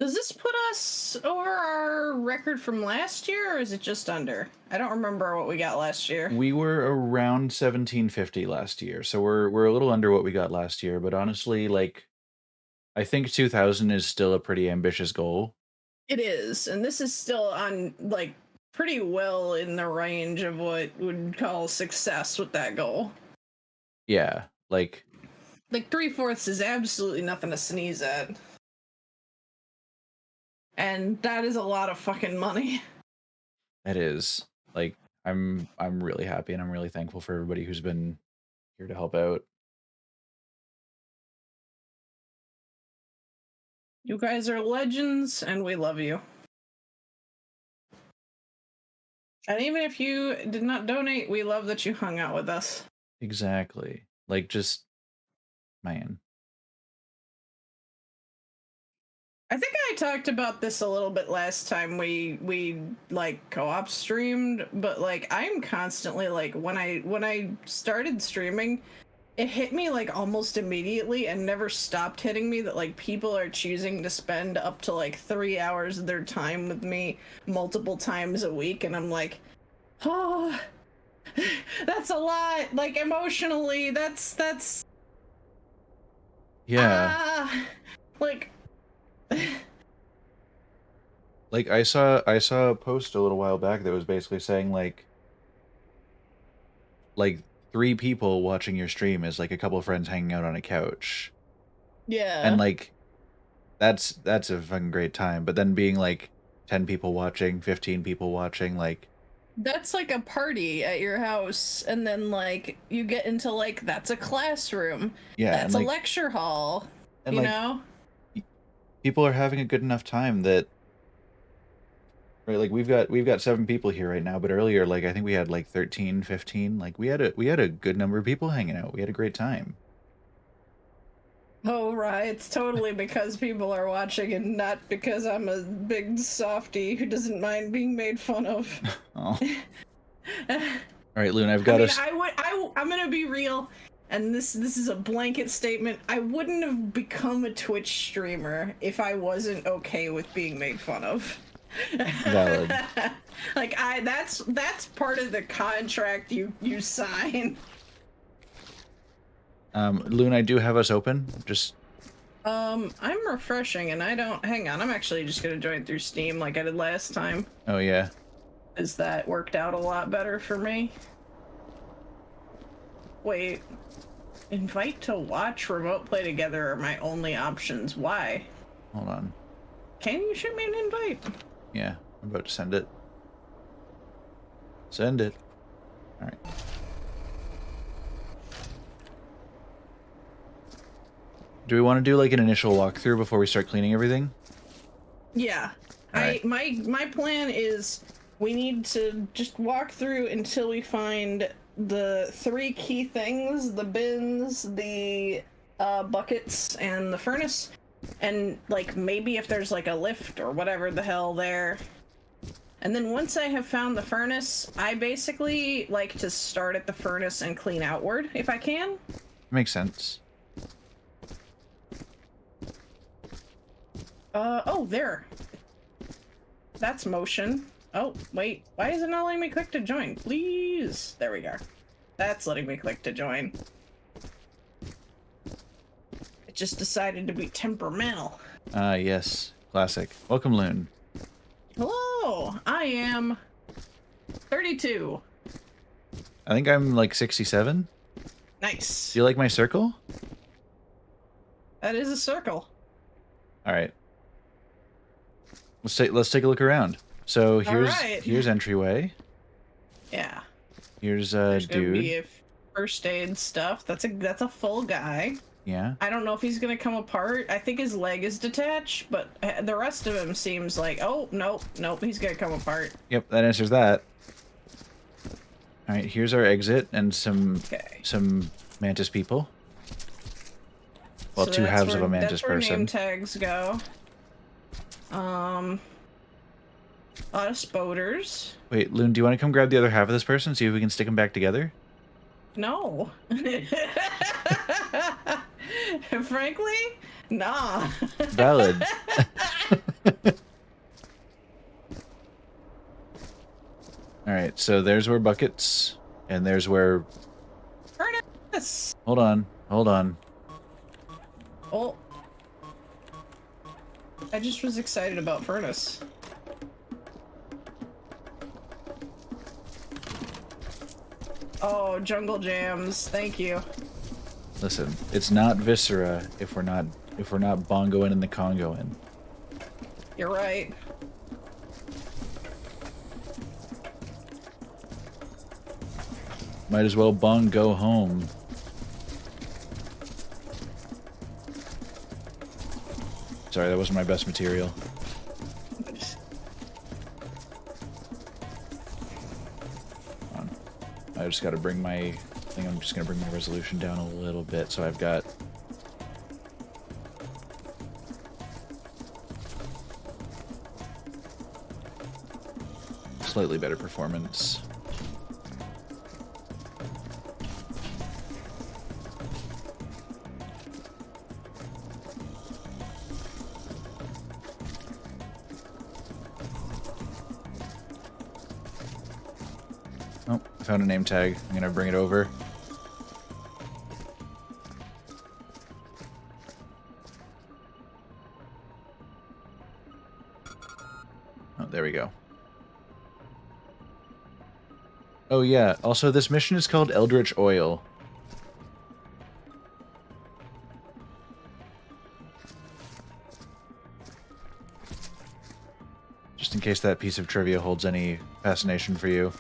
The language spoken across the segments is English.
Does this put us over our record from last year, or is it just under? I don't remember what we got last year. We were around 1750 last year, so we're a little under what we got last year, but honestly, like I think 2000 is still a pretty ambitious goal. It is, and this is still on like pretty well in the range of what would call success with that goal. Yeah, like Like 3/4 is absolutely nothing to sneeze at, and that is a lot of fucking money. that is. Like I'm really happy and I'm really thankful for everybody who's been here to help out. You guys are legends, and we love you. And even if you did not donate, we love that you hung out with us. Exactly. Like just man. I think I talked about this a little bit last time we like co-op streamed, but like I'm constantly like when I started streaming, it hit me like almost immediately and never stopped hitting me that like people are choosing to spend up to like 3 hours of their time with me multiple times a week, and I'm like, "Oh, that's a lot. Like emotionally, that's Yeah. ah like Like I saw a post a little while back that was basically saying like three people watching your stream is like a couple of friends hanging out on a couch. And yeah. like that's a fucking great time. But then being like 10 people watching, 15 people watching, like That's like a party at your house, and then like you get into like that's a classroom, yeah, that's a lecture hall, and you like know? y- people are having a good enough time that right, like we've got 7 people here right now, but earlier like I think we had like 13, 15. Like we had a good number of people hanging out. We had a great time. Oh, right. It's totally because people are watching and not because I'm a big softy who doesn't mind being made fun of. Oh. I All right, Loon, I've got mean, us. I'm gonna be real, and this is a blanket statement. I wouldn't have become a Twitch streamer if I wasn't okay with being made fun of. Valid. Like that's part of the contract you sign. Loon, I do have us open. Just I'm refreshing, and I don't. Hang on, I'm actually just gonna join through Steam like I did last time, oh yeah. because that worked out a lot better for me. Wait, invite to watch, remote play together are my only options. Why? Hold on. Can you shoot me an invite? Yeah, I'm about to send it. Send it. All right. Do we want to do like an initial walkthrough before we start cleaning everything? Yeah. All right. My plan is we need to just walk through until we find the 3 key things: the bins, the buckets, and the furnace. And like maybe if there's like a lift or whatever the hell there. And then once I have found the furnace, I basically like to start at the furnace and clean outward if I can. Makes sense. Oh, there. That's motion. Oh, wait. Why is it not letting me click to join? Please. There we go. That's letting me click to join. It just decided to be temperamental. Yes. Classic. Welcome, Loon. Hello, I am 32. I think I'm like 67. Nice. Do you like my circle? That is a circle. All right. Let's take a look around. So here's entryway. Yeah. Here's There's gonna dude. be a first aid stuff. That's a full guy. Yeah. I don't know if he's gonna come apart. I think his leg is detached, but the rest of him seems like, oh, nope, he's gonna come apart. Yep, that answers that. All right, here's our exit and some mantis people. Well, So two halves of a that's mantis where person. name tags go. A lot of spoders. Wait, Loon, do you want to come grab the other half of this person? See if we can stick them back together? No. Frankly, nah. Valid. Alright, so there's where buckets, and there's where... Furnace! Hold on, hold on. Oh. I just was excited about furnace. Oh, jungle jams. Thank you. Listen, it's not Viscera if we're not bongoing in the Congoing. You're right. Might as well bongo home. Sorry, that wasn't my best material. I just gotta bring my... I think I'm just gonna bring my resolution down a little bit, so I've got... slightly better performance. Oh, I found a name tag. I'm gonna bring it over. Oh, there we go. Oh yeah, also this mission is called Eldritch Oil. Just in case that piece of trivia holds any fascination for you.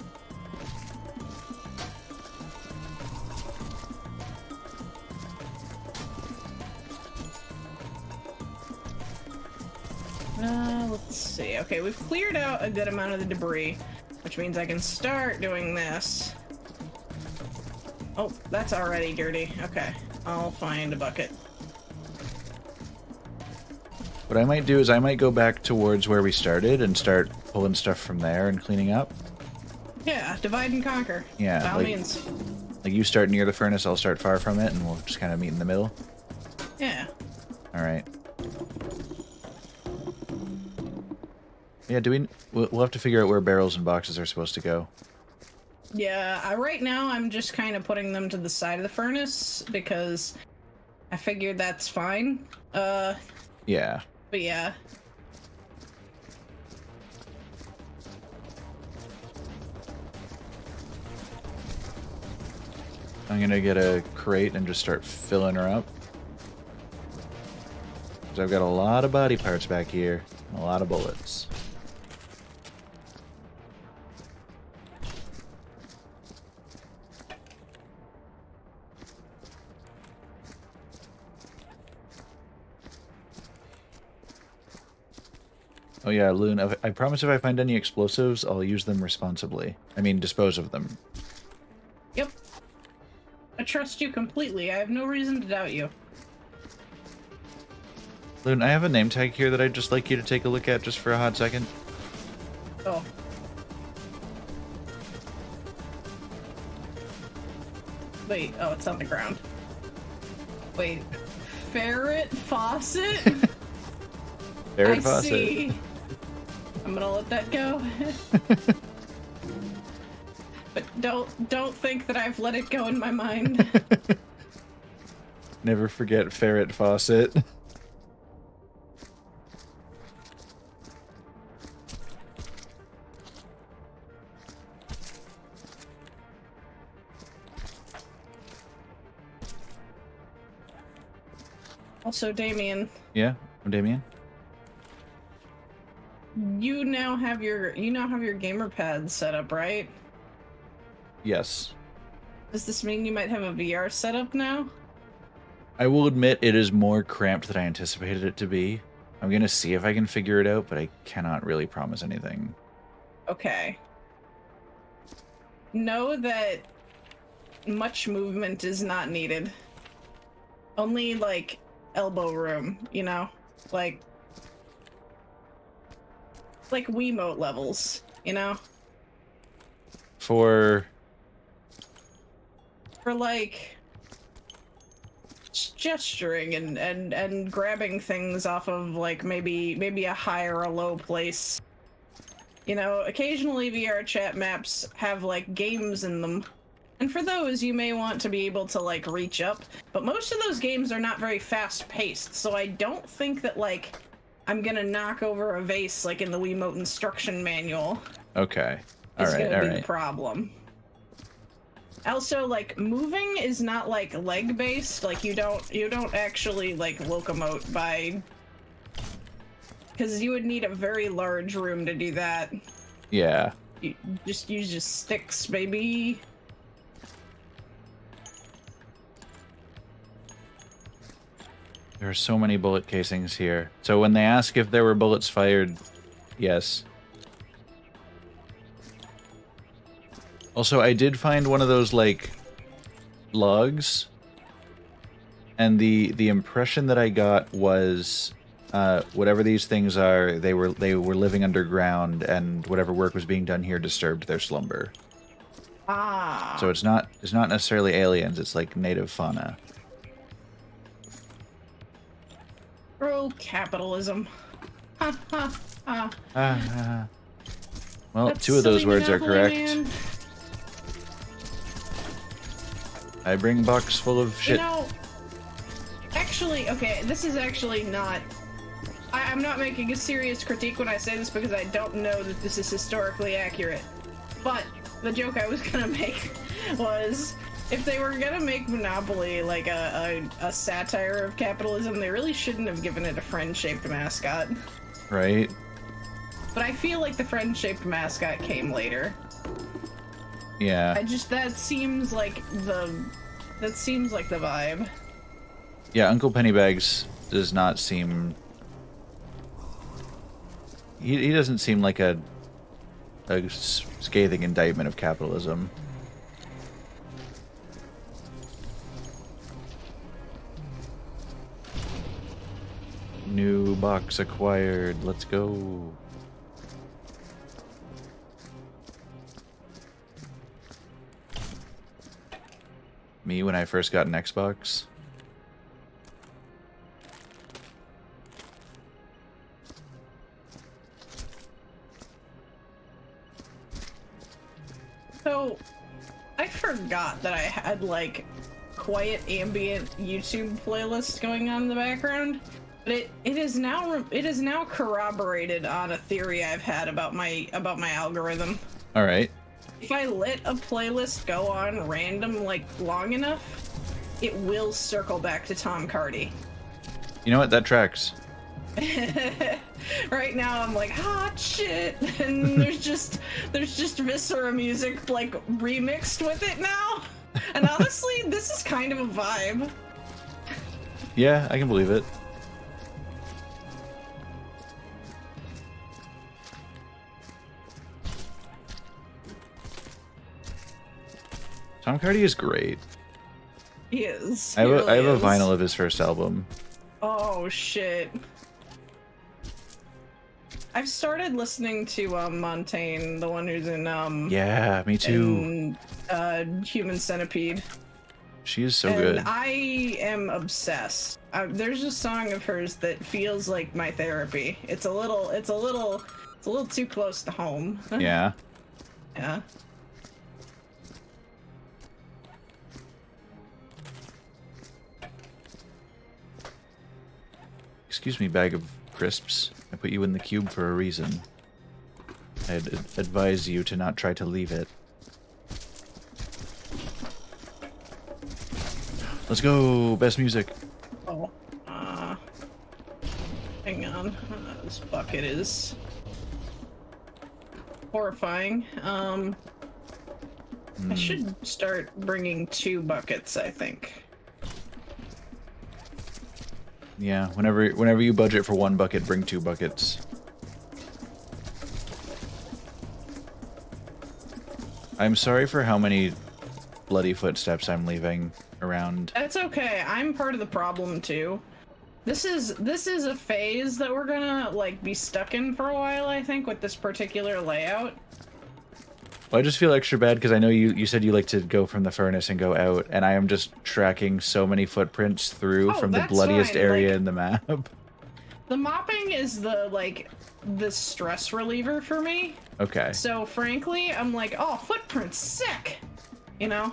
Let's see. Okay, we've cleared out a good amount of the debris, which means I can start doing this. Oh, that's already dirty. Okay, I'll find a bucket. What I might do is I might go back towards where we started and start pulling stuff from there and cleaning up. Yeah, divide and conquer. Yeah, by all like, means. Like you start near the furnace, I'll start far from it, and we'll just kind of meet in the middle. Yeah. Alright. Yeah, we'll have to figure out where barrels and boxes are supposed to go. Yeah, right now I'm just kind of putting them to the side of the furnace because I figured that's fine. Yeah. But yeah. I'm gonna get a crate and just start filling her up. Because I've got a lot of body parts back here. And a lot of bullets. Oh yeah, Loon, I promise if I find any explosives, I'll use them responsibly. I mean, dispose of them. Yep. I trust you completely. I have no reason to doubt you. Loon, I have a name tag here that I'd just like you to take a look at just for a hot second. Oh. Wait, oh, it's on the ground. Wait. Ferret faucet? Ferret I faucet. see. I'm gonna let that go. But don't think that I've let it go in my mind. Never forget ferret faucet. Also, Damien. Yeah, I'm Damien. You now have your gamer pad set up, right? Yes. Does this mean you might have a VR setup now? I will admit it is more cramped than I anticipated it to be. I'm gonna see if I can figure it out, but I cannot really promise anything. Okay. Know that much movement is not needed. Only, like, elbow room, you know? Like Wiimote levels, you know? For like gesturing and grabbing things off of like maybe a high or a low place. You know, occasionally VR chat maps have like games in them. And for those, you may want to be able to like reach up, but most of those games are not very fast paced, so I don't think that like I'm gonna knock over a vase like in the Wiimote instruction manual. Okay. Is Alright, gonna be the alright. problem. Also, like, moving is not like leg based, like you don't actually like locomote by, because you would need a very large room to do that. Yeah. You just use just sticks, baby. There are so many bullet casings here. So when they ask if there were bullets fired, yes. Also, I did find one of those, like, logs. And the impression that I got was, whatever these things are, they were living underground, and whatever work was being done here disturbed their slumber. Ah. So it's not necessarily aliens, it's like native fauna. Oh, capitalism. Ha ha ha. Well, That's two of those silly words are Monopoly, correct. man. I bring box full of shit. You know, actually, okay, this is actually not... I'm not making a serious critique when I say this because I don't know that this is historically accurate. But the joke I was gonna make was, if they were gonna make Monopoly like a satire of capitalism, they really shouldn't have given it a friend-shaped mascot. Right? But I feel like the friend-shaped mascot came later. Yeah. That seems like the vibe. Yeah, Uncle Pennybags does not seem... He doesn't seem like a scathing indictment of capitalism. New box acquired. Let's go. Me when I first got an Xbox. So, I forgot that I had, like, quiet ambient YouTube playlists going on in the background, but it is now corroborated on a theory I've had about my algorithm. All right. If I let a playlist go on random, like, long enough, it will circle back to Tom Cardy. You know what? That tracks. Right now I'm like hot shit, and there's just Viscera music like remixed with it now, and honestly this is kind of a vibe. Yeah, I can believe it. Tom Cardy is great. He is. I have a is. vinyl of his first album. Oh shit. I've started listening to Montaigne, the one who's in Yeah, me too. Human Centipede. She is so And good. I am obsessed. There's a song of hers that feels like my therapy. It's a little too close to home. Yeah. Yeah. Excuse me, bag of crisps. I put you in the cube for a reason. I'd advise you to not try to leave it. Let's go! Best music. Oh. Hang on. This bucket is horrifying. I should start bringing 2 buckets, I think. Yeah, whenever you budget for 1 bucket, bring 2 buckets. I'm sorry for how many bloody footsteps I'm leaving around. That's okay. I'm part of the problem too. This is a phase that we're gonna like be stuck in for a while, I think, with this particular layout. Well, I just feel extra bad because I know you said you like to go from the furnace and go out, and I am just tracking so many footprints through Oh, from the that's bloodiest fine, area like- in the map. The mopping is the stress reliever for me. Okay. So frankly, I'm like, oh, footprints, sick. You know?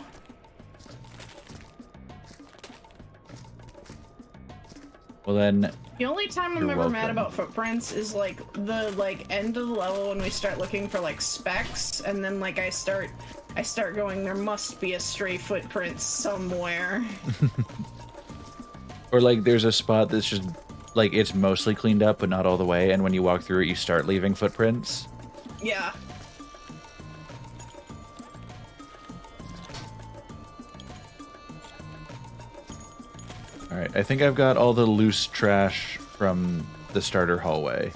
Well then, the only time I'm ever mad about footprints is like the end of the level when we start looking for like specs, and then like I start going, there must be a stray footprint somewhere. Or like there's a spot that's just like it's mostly cleaned up but not all the way, and when you walk through it you start leaving footprints. Yeah. Alright, I think I've got all the loose trash from the starter hallway.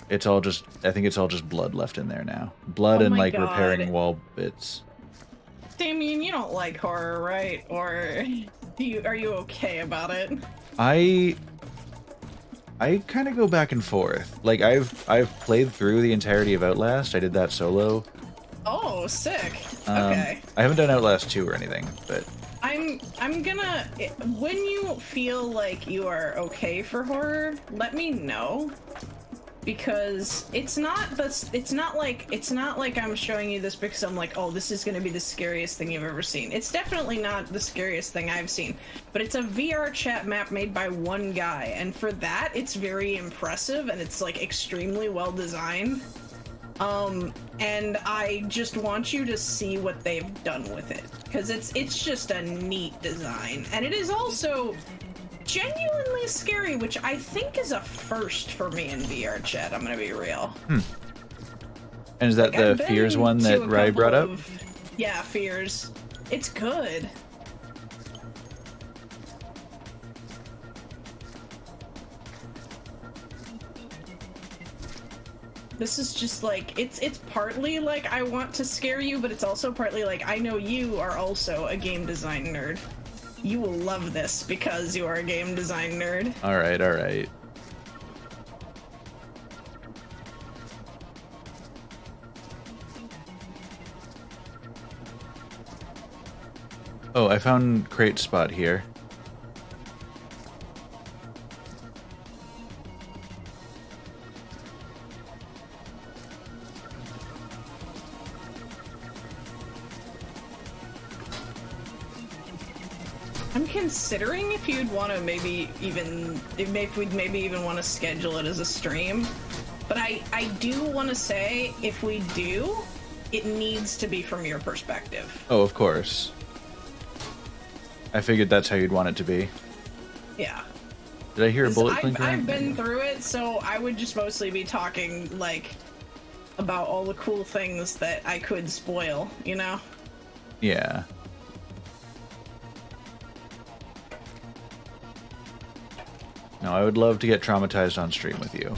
It's all just, I think it's all just blood left in there now. Blood and like God. repairing wall bits. Damien, you don't like horror, right? Or are you okay about it? I kind of go back and forth. Like I've played through the entirety of Outlast. I did that solo. Oh, sick. Okay. I haven't done Outlast 2 or anything, but I'm gonna, when you feel like you are okay for horror, let me know, because it's not like I'm showing you this because I'm like, oh, this is gonna be the scariest thing you've ever seen. It's definitely not the scariest thing I've seen, but it's a VR chat map made by one guy, and for that it's very impressive and it's like extremely well designed. And I just want you to see what they've done with it, because it's just a neat design, and it is also genuinely scary, which I think is a first for me in VR chat. I'm gonna be real. And is that like, the Fears one that Rai brought up? Yeah, Fears. It's good. This is just like, it's partly like I want to scare you, but it's also partly like I know you are also a game design nerd. You will love this because you are a game design nerd. Alright, alright. Oh, I found crate spot here. I'm considering if you'd want to if we'd maybe even want to schedule it as a stream, but I do want to say, if we do, it needs to be from your perspective. Oh, of course. I figured that's how you'd want it to be. Yeah. Did I hear a bullet clinker? I've been through it, so I would just mostly be talking like about all the cool things that I could spoil, you know? Yeah. No, I would love to get traumatized on stream with you.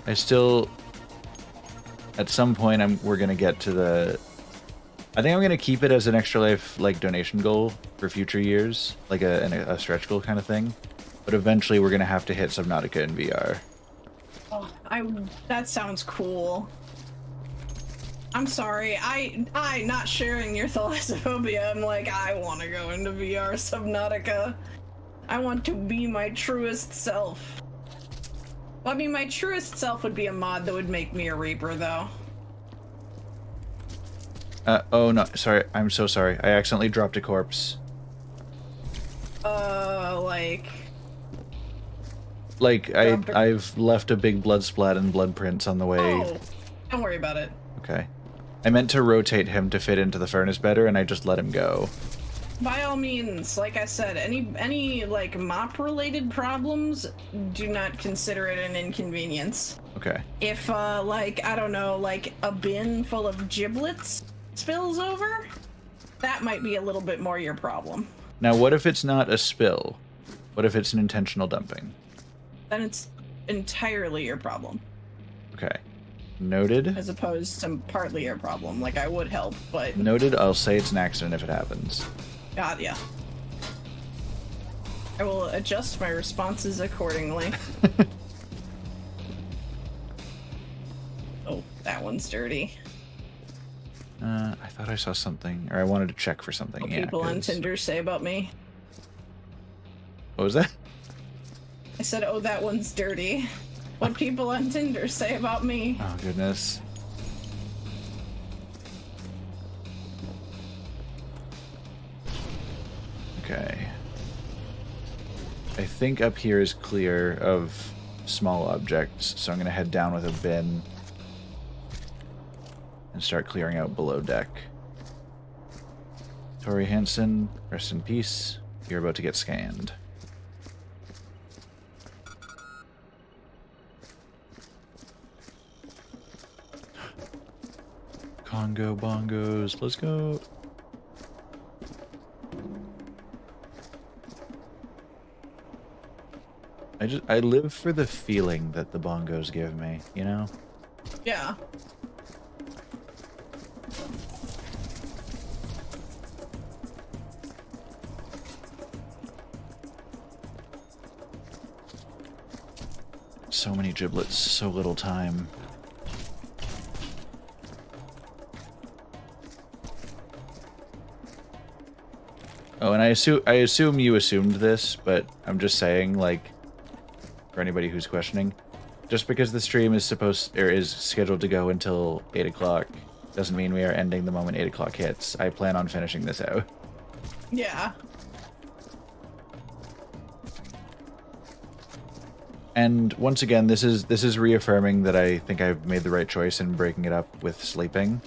I still, at some point, we're gonna get to the. I think I'm gonna keep it as an Extra Life like donation goal for future years, like a stretch goal kind of thing. But eventually, we're gonna have to hit Subnautica in VR. Oh, that sounds cool. I'm sorry, I not sharing your thalassophobia. I'm like, I want to go into VR Subnautica. I want to be my truest self. Well, I mean, my truest self would be a mod that would make me a Reaper, though. Oh no, sorry, I'm so sorry. I accidentally dropped a corpse. I've left a big blood splat and blood prints on the way. Oh, don't worry about it. Okay. I meant to rotate him to fit into the furnace better, and I just let him go. By all means, like I said, any like mop-related problems, do not consider it an inconvenience. Okay. If like, I don't know, like a bin full of giblets spills over, that might be a little bit more your problem. Now, what if it's not a spill? What if it's an intentional dumping? Then it's entirely your problem. Okay. Noted. As opposed to partly your problem. Like, I would help, but... Noted. I'll say it's an accident if it happens. God, yeah. I will adjust my responses accordingly. Oh, that one's dirty. I thought I saw something, or I wanted to check for something. What Yeah, people on 'cause... Tinder say about me. What was that? I said, oh, that one's dirty. What people on Tinder say about me. Oh, goodness. Okay. I think up here is clear of small objects, so I'm going to head down with a bin and start clearing out below deck. Tori Hansen, rest in peace. You're about to get scanned. Congo bongos, let's go. I live for the feeling that the bongos give me, you know? Yeah. So many giblets, so little time. Oh, and I assume you assumed this, but I'm just saying, like, for anybody who's questioning, just because the stream is scheduled to go until 8 o'clock doesn't mean we are ending the moment 8 o'clock hits. I plan on finishing this out. Yeah. And once again, this is reaffirming that I think I've made the right choice in breaking it up with sleeping.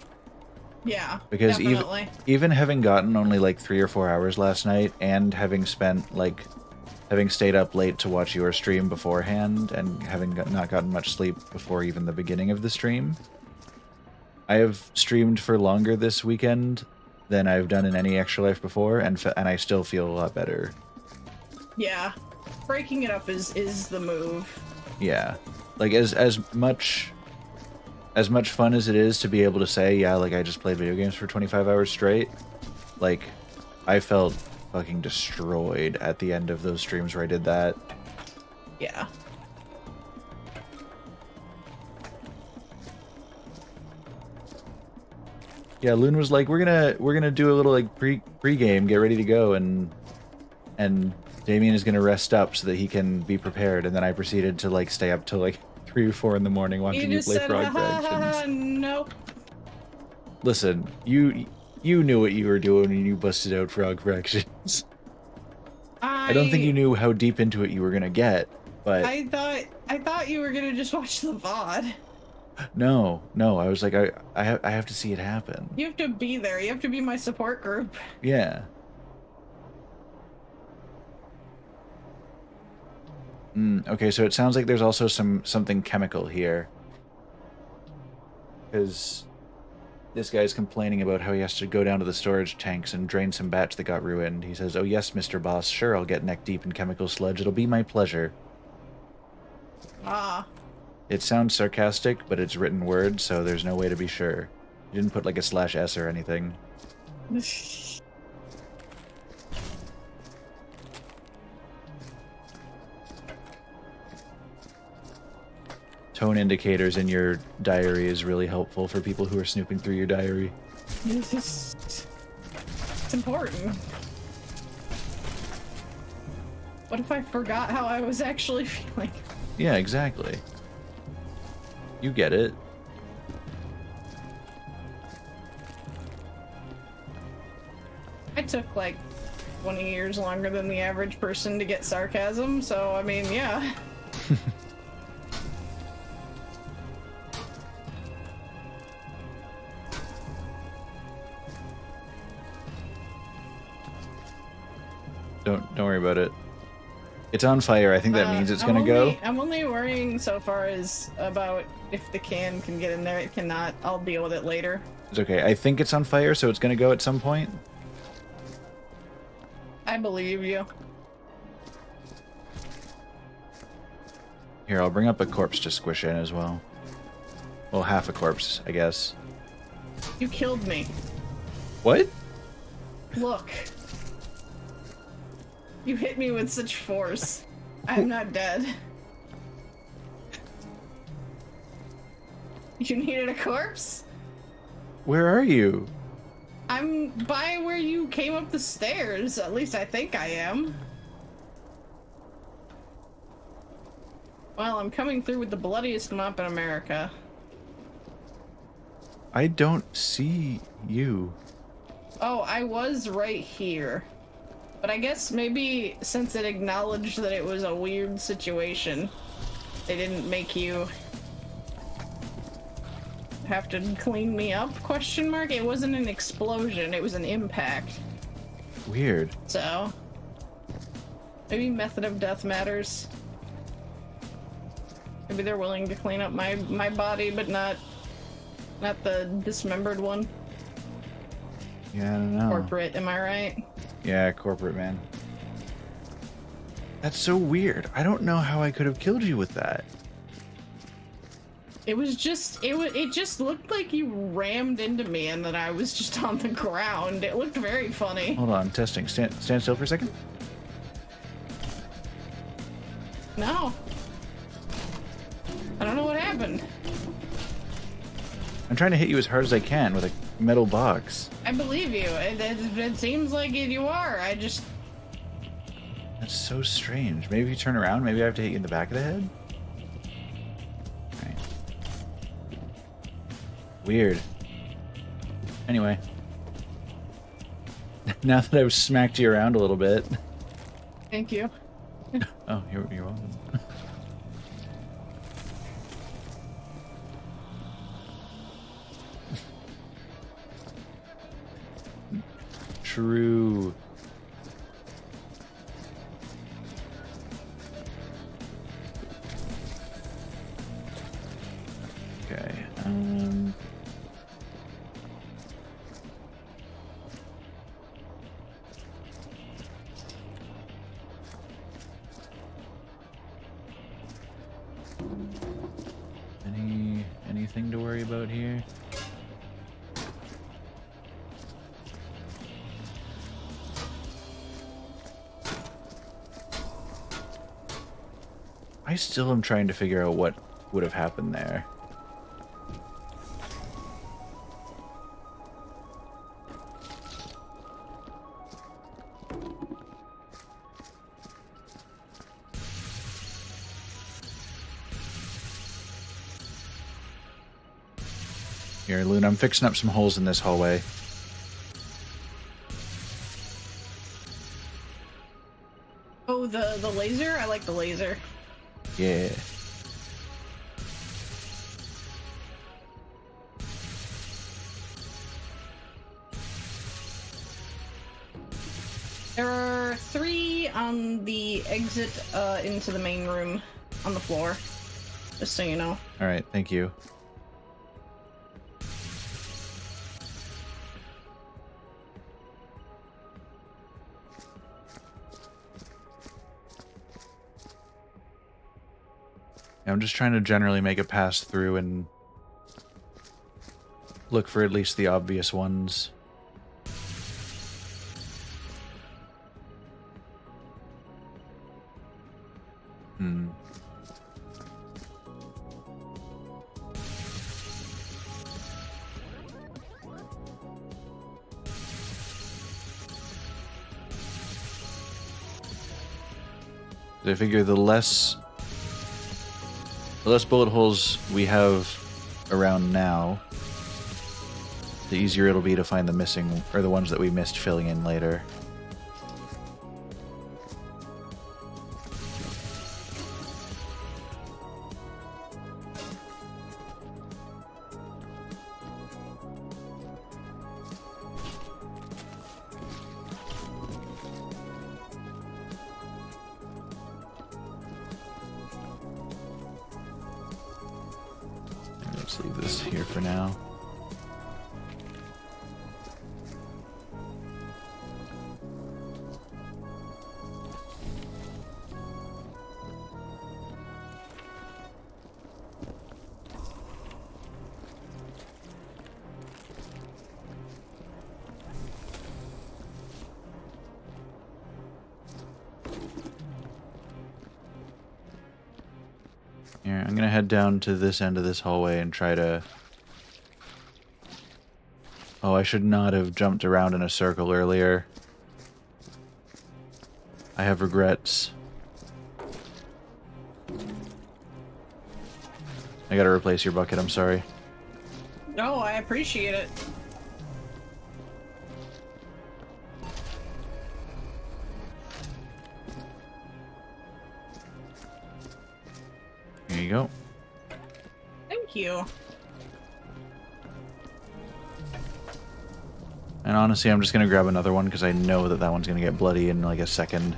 Yeah. Because definitely. even having gotten only like 3 or 4 hours last night, and having stayed up late to watch your stream beforehand, and having not gotten much sleep before even the beginning of the stream, I have streamed for longer this weekend than I've done in any Extra Life before, and I still feel a lot better. Yeah. Breaking it up is the move. Yeah. Like, as much fun as it is to be able to say, yeah, like, I just played video games for 25 hours straight, like, I felt fucking destroyed at the end of those streams where I did that. Yeah. Yeah, Loon was like, we're gonna do a little like pre-game, get ready to go, and Damien is gonna rest up so that he can be prepared, and then I proceeded to like stay up till like 3 or 4 in the morning watching you play Frog Fractions. Nope. Listen, you knew what you were doing when you busted out Frog Fractions. I don't think you knew how deep into it you were gonna get, but I thought you were gonna just watch the VOD. No, I was like, I have to see it happen. You have to be there. You have to be my support group. Yeah. Okay, so it sounds like there's also something chemical here. Because this guy's complaining about how he has to go down to the storage tanks and drain some batch that got ruined. He says, oh yes, Mr. Boss, sure, I'll get neck deep in chemical sludge. It'll be my pleasure. Ah. It sounds sarcastic, but it's written word, so there's no way to be sure. You didn't put like a /s or anything. Tone indicators in your diary is really helpful for people who are snooping through your diary. It's important. What if I forgot how I was actually feeling? Yeah, exactly. You get it. I took like 20 years longer than the average person to get sarcasm, so I mean, yeah. Don't worry about it. It's on fire. I think that means it's gonna go. I'm only worrying so far as about if the can get in there. It cannot. I'll deal with it later. It's okay. I think it's on fire, so it's gonna go at some point. I believe you. Here, I'll bring up a corpse to squish in as well. Well, half a corpse, I guess. You killed me. What? Look. You hit me with such force. I'm not dead. You needed a corpse? Where are you? I'm by where you came up the stairs. At least I think I am. Well, I'm coming through with the bloodiest mop in America. I don't see you. Oh, I was right here. But I guess maybe since it acknowledged that it was a weird situation, they didn't make you have to clean me up, question mark? It wasn't an explosion, it was an impact. Weird. So, maybe method of death matters. Maybe they're willing to clean up my body, but not the dismembered one. Yeah, I don't know. Corporate, am I right? Yeah, corporate, man. That's so weird. I don't know how I could have killed you with that. It was just, it just looked like you rammed into me and that I was just on the ground. It looked very funny. Hold on, testing. Stand still for a second. No. I don't know what happened. I'm trying to hit you as hard as I can with a metal box. I believe you. It seems like you are. I just... That's so strange. Maybe if you turn around, maybe I have to hit you in the back of the head? Right. Weird. Anyway. Now that I've smacked you around a little bit. Thank you. Oh, you're welcome. True. Okay. Anything to worry about here? I still am trying to figure out what would have happened there. Here, Luna, I'm fixing up some holes in this hallway. Oh, the laser? I like the laser. Yeah. There are 3 on the exit into the main room on the floor. Just so you know. Alright, thank you. I'm just trying to generally make it pass through and look for at least the obvious ones. I figure the less bullet holes we have around now, the easier it'll be to find the missing, or the ones that we missed filling in later. Let's leave this here for now. Here, I'm gonna head down to this end of this hallway and try to Oh, I should not have jumped around in a circle earlier. I have regrets. I gotta replace your bucket, I'm sorry. No, I appreciate it. Here you go. Thank you. And honestly, I'm just gonna grab another one because I know that that one's gonna get bloody in like a second.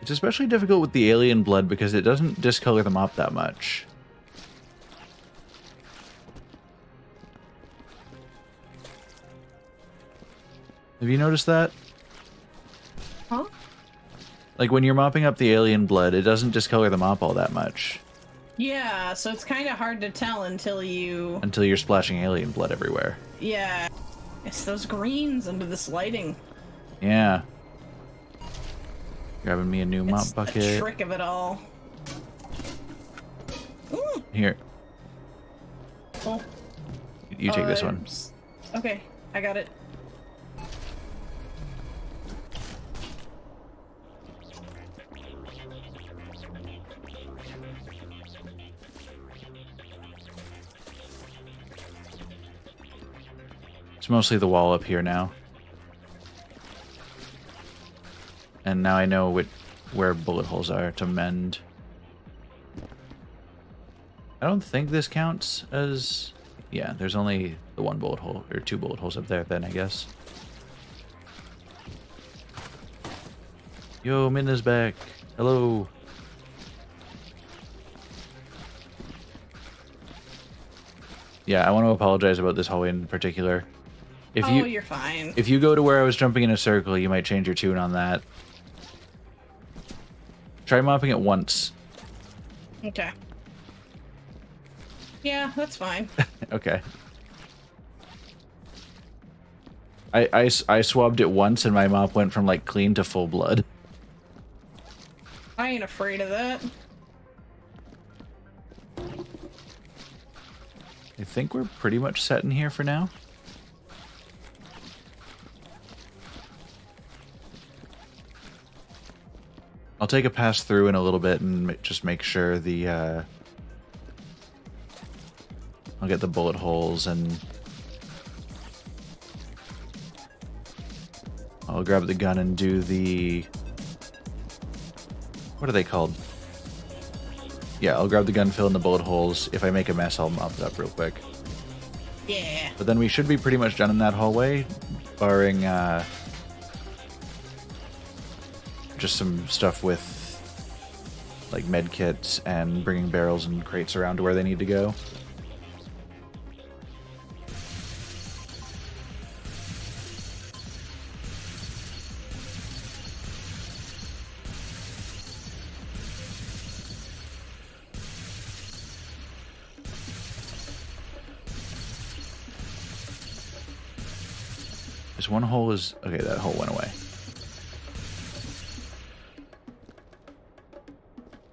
It's especially difficult with the alien blood because it doesn't discolor the mop that much. Have you noticed that? Huh? Like when you're mopping up the alien blood, it doesn't discolor the mop all that much. Yeah, so it's kind of hard to tell until you... Until you're splashing alien blood everywhere. Yeah. It's those greens under this lighting. Yeah. Grabbing me a new mop It's bucket. the trick of it all. Ooh. Here. Oh. You take this one. Okay, I got it. It's mostly the wall up here now. And now I know where bullet holes are to mend. I don't think this counts as... Yeah, there's only the one bullet hole, or two bullet holes up there then, I guess. Yo, Minna's back. Hello. Yeah, I want to apologize about this hallway in particular. You're fine. If you go to where I was jumping in a circle, you might change your tune on that. Try mopping it once. Okay. Yeah, that's fine. Okay. I swabbed it once and my mop went from like clean to full blood. I ain't afraid of that. I think we're pretty much set in here for now. I'll take a pass through in a little bit and just make sure the, I'll get the bullet holes and I'll grab the gun and do the, what are they called? Yeah, I'll grab the gun, fill in the bullet holes. If I make a mess, I'll mop it up real quick. Yeah. But then we should be pretty much done in that hallway, barring, just some stuff with like med kits and bringing barrels and crates around to where they need to go. This one hole is... Okay, that hole went away.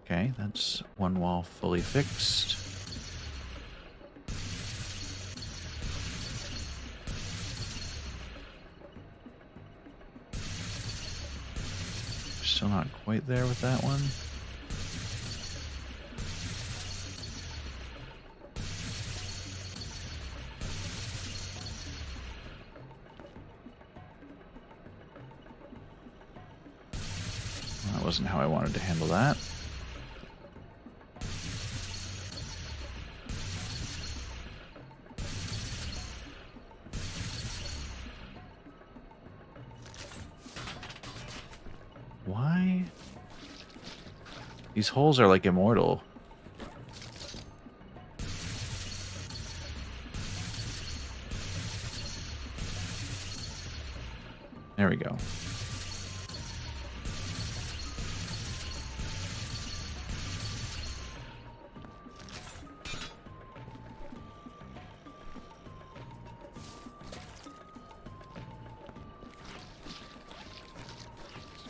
Okay, that's one wall fully fixed. Still not quite there with that one. That wasn't how I wanted to handle that. Why? These holes are like immortal. There we go.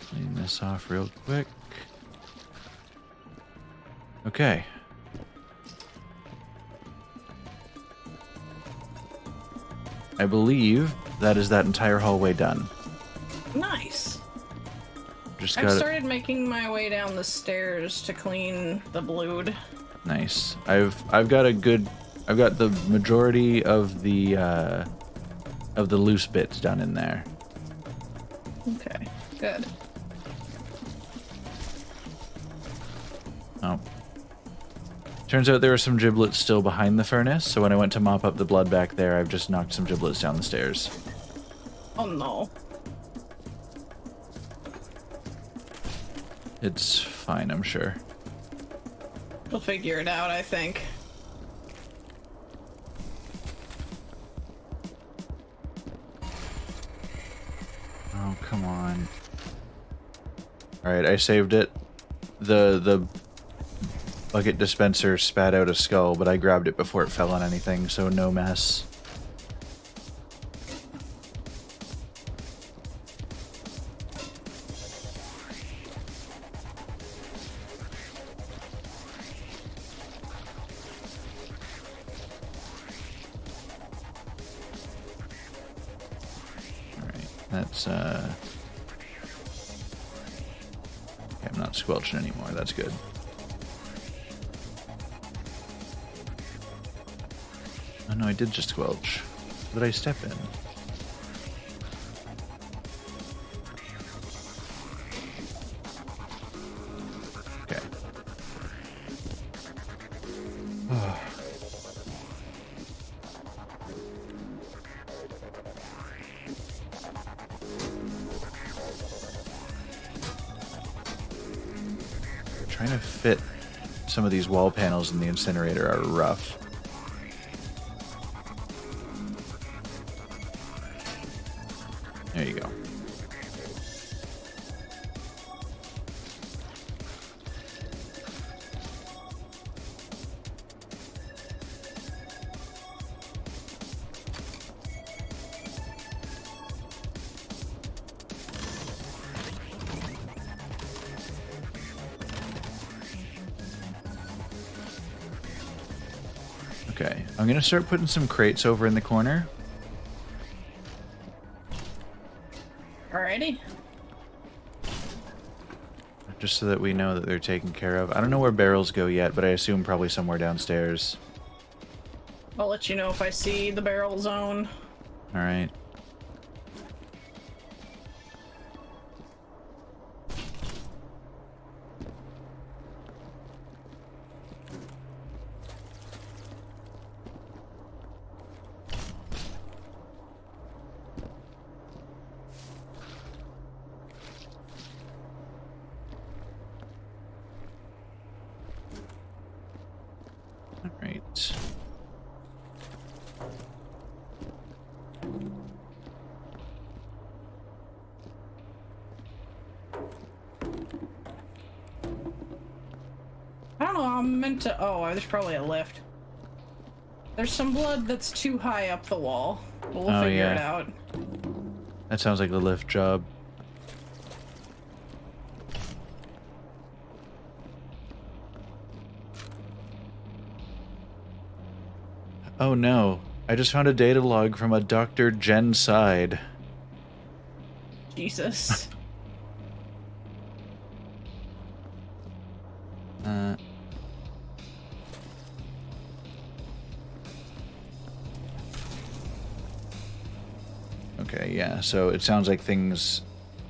Clean this off real quick. Okay. I believe that is that entire hallway done. Nice. Just I've got started making my way down the stairs to clean the blood. Nice. I've got the majority of the loose bits done in there. Okay, good. Oh. Turns out there were some giblets still behind the furnace, so when I went to mop up the blood back there, I've just knocked some giblets down the stairs. Oh no. It's fine, I'm sure. We'll figure it out, I think. Oh, come on. Alright, I saved it. The bucket dispenser spat out a skull, but I grabbed it before it fell on anything, so no mess. That's, okay, I'm not squelching anymore. That's good. Oh no, I did just squelch. What did I step in? Okay. Trying to fit some of these wall panels in the incinerator are rough. There you go. Okay, I'm gonna start putting some crates over in the corner. Alrighty. Just so that we know that they're taken care of. I don't know where barrels go yet, but I assume probably somewhere downstairs. I'll let you know if I see the barrel zone. Alright. Alright. I don't know, I'm meant to... Oh, there's probably a lift. There's some blood that's too high up the wall. We'll figure it out. That sounds like the lift job. Oh no, I just found a data log from a Dr. Genocide. Jesus. Okay, yeah, so it sounds like things...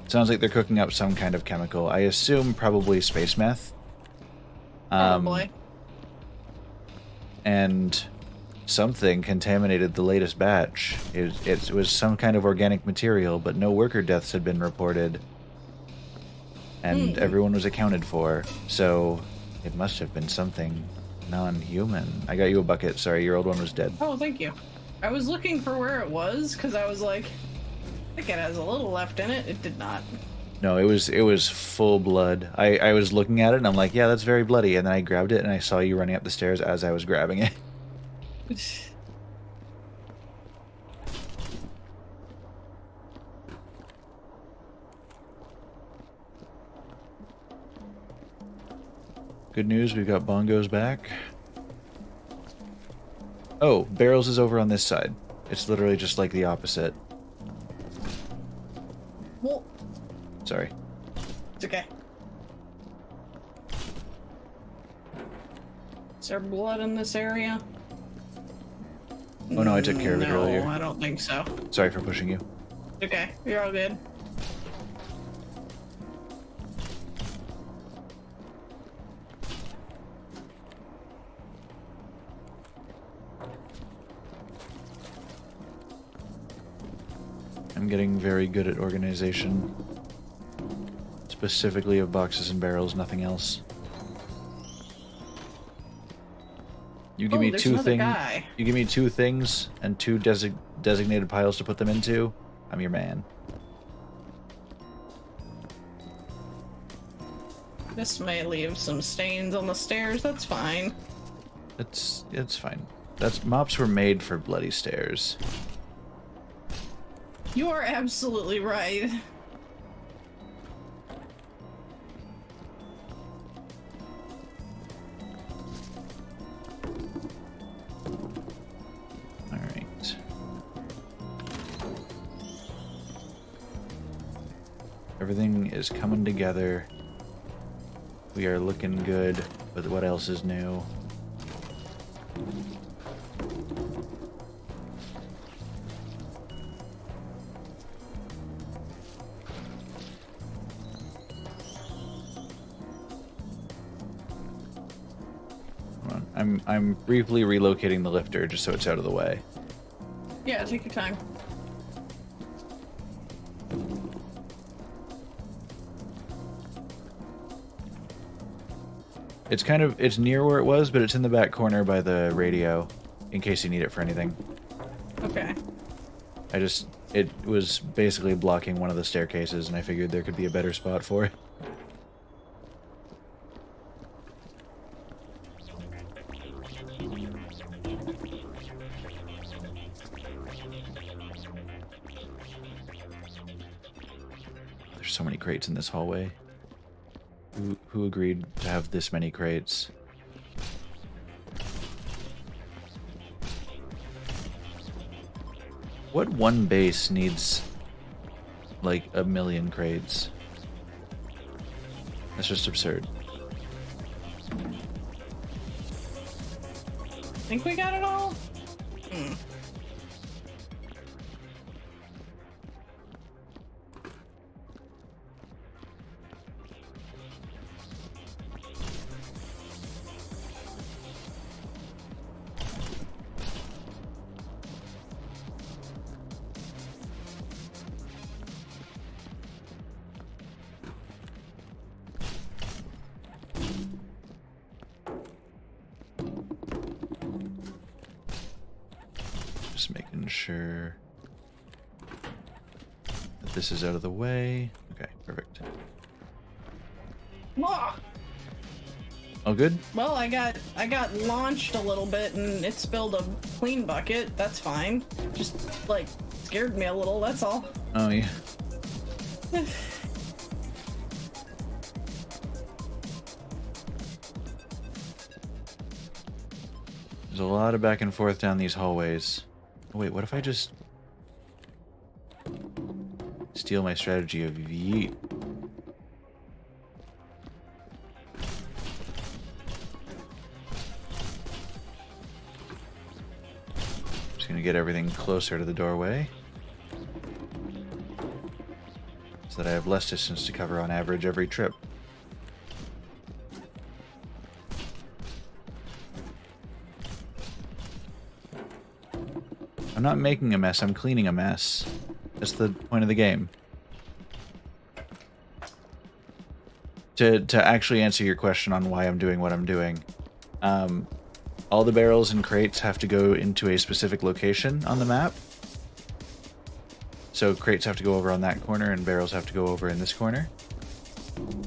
Sounds like they're cooking up some kind of chemical. I assume probably space meth. Probably. And something contaminated the latest batch. It was some kind of organic material, but no worker deaths had been reported. And everyone was accounted for, so it must have been something non-human. I got you a bucket. Sorry, your old one was dead. Oh, thank you. I was looking for where it was, because I was like, I think it has a little left in it. It did not. No, it was full blood. I was looking at it and I'm like, yeah, that's very bloody. And then I grabbed it and I saw you running up the stairs as I was grabbing it. Good news, we've got bongos back. Oh, barrels is over on this side. It's literally just like the opposite. Well, Sorry. it's okay. Is there blood in this area? Oh no, I took care of it earlier. No, I don't think so. Sorry for pushing you. Okay, you're all good. I'm getting very good at organization. Specifically of boxes and barrels, nothing else. You give me there's two another things. guy. You give me two things and two designated piles to put them into. I'm your man. This may leave some stains on the stairs. That's fine. It's fine. Mops were made for bloody stairs. You are absolutely right. Alright. Everything is coming together. We are looking good, but what else is new? I'm briefly relocating the lifter just so it's out of the way. Yeah, take your time. It's near where it was, but it's in the back corner by the radio, in case you need it for anything. Okay. It was basically blocking one of the staircases, and I figured there could be a better spot for it. There's so many crates in this hallway. Who agreed to have this many crates? What one base needs like 1 million crates? That's just absurd. Think we got it all? Just making sure that this is out of the way. Okay, perfect. Ah! All good? Well, I got launched a little bit and it spilled a clean bucket. That's fine. Just like scared me a little. That's all. Oh yeah. There's a lot of back and forth down these hallways. Oh, wait, what if I just steal my strategy of yeet? Just gonna get everything closer to the doorway so that I have less distance to cover on average every trip. I'm not making a mess, I'm cleaning a mess. That's the point of the game. To actually answer your question on why I'm doing what I'm doing, all the barrels and crates have to go into a specific location on the map. So crates have to go over on that corner and barrels have to go over in this corner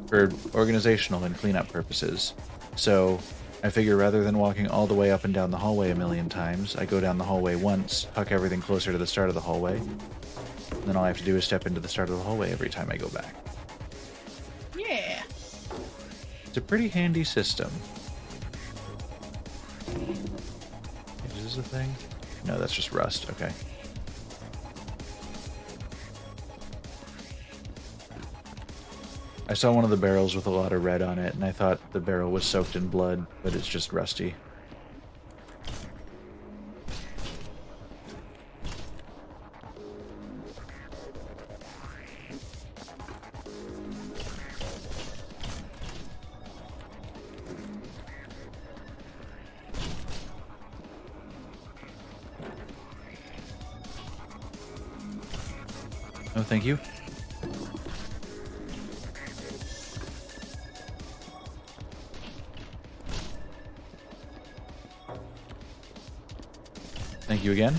for organizational and cleanup purposes. So I figure rather than walking all the way up and down the hallway a million times, I go down the hallway once, huck everything closer to the start of the hallway, and then all I have to do is step into the start of the hallway every time I go back. Yeah. It's a pretty handy system. Is this a thing? No, that's just rust. Okay. I saw one of the barrels with a lot of red on it, and I thought the barrel was soaked in blood, but it's just rusty. Oh, thank you. Thank you again.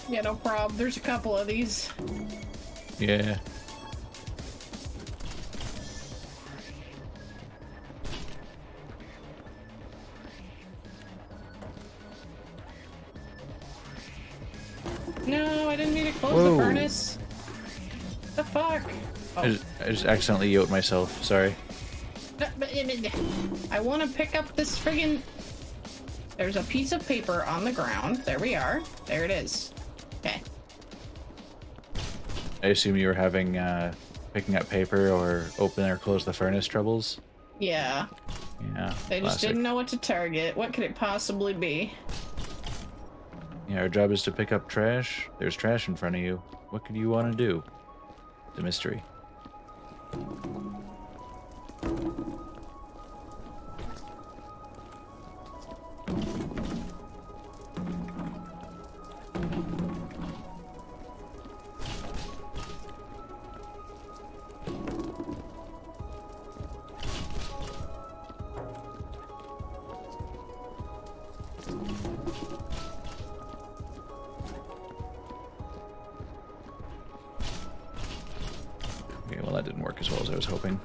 Yeah, no problem. There's a couple of these. Yeah. No, I didn't mean to close Whoa. the furnace. The fuck? Oh. I just accidentally yoked myself. Sorry. I want to pick up this friggin'... There's a piece of paper on the ground. There we are. There it is. Okay. I assume you were having picking up paper or open or close the furnace troubles. Yeah. Yeah. They just classic. didn't know what to target. What could it possibly be? Yeah, our job is to pick up trash. There's trash in front of you. What could you want to do? It's a mystery. Okay, well that didn't work as well as I was hoping.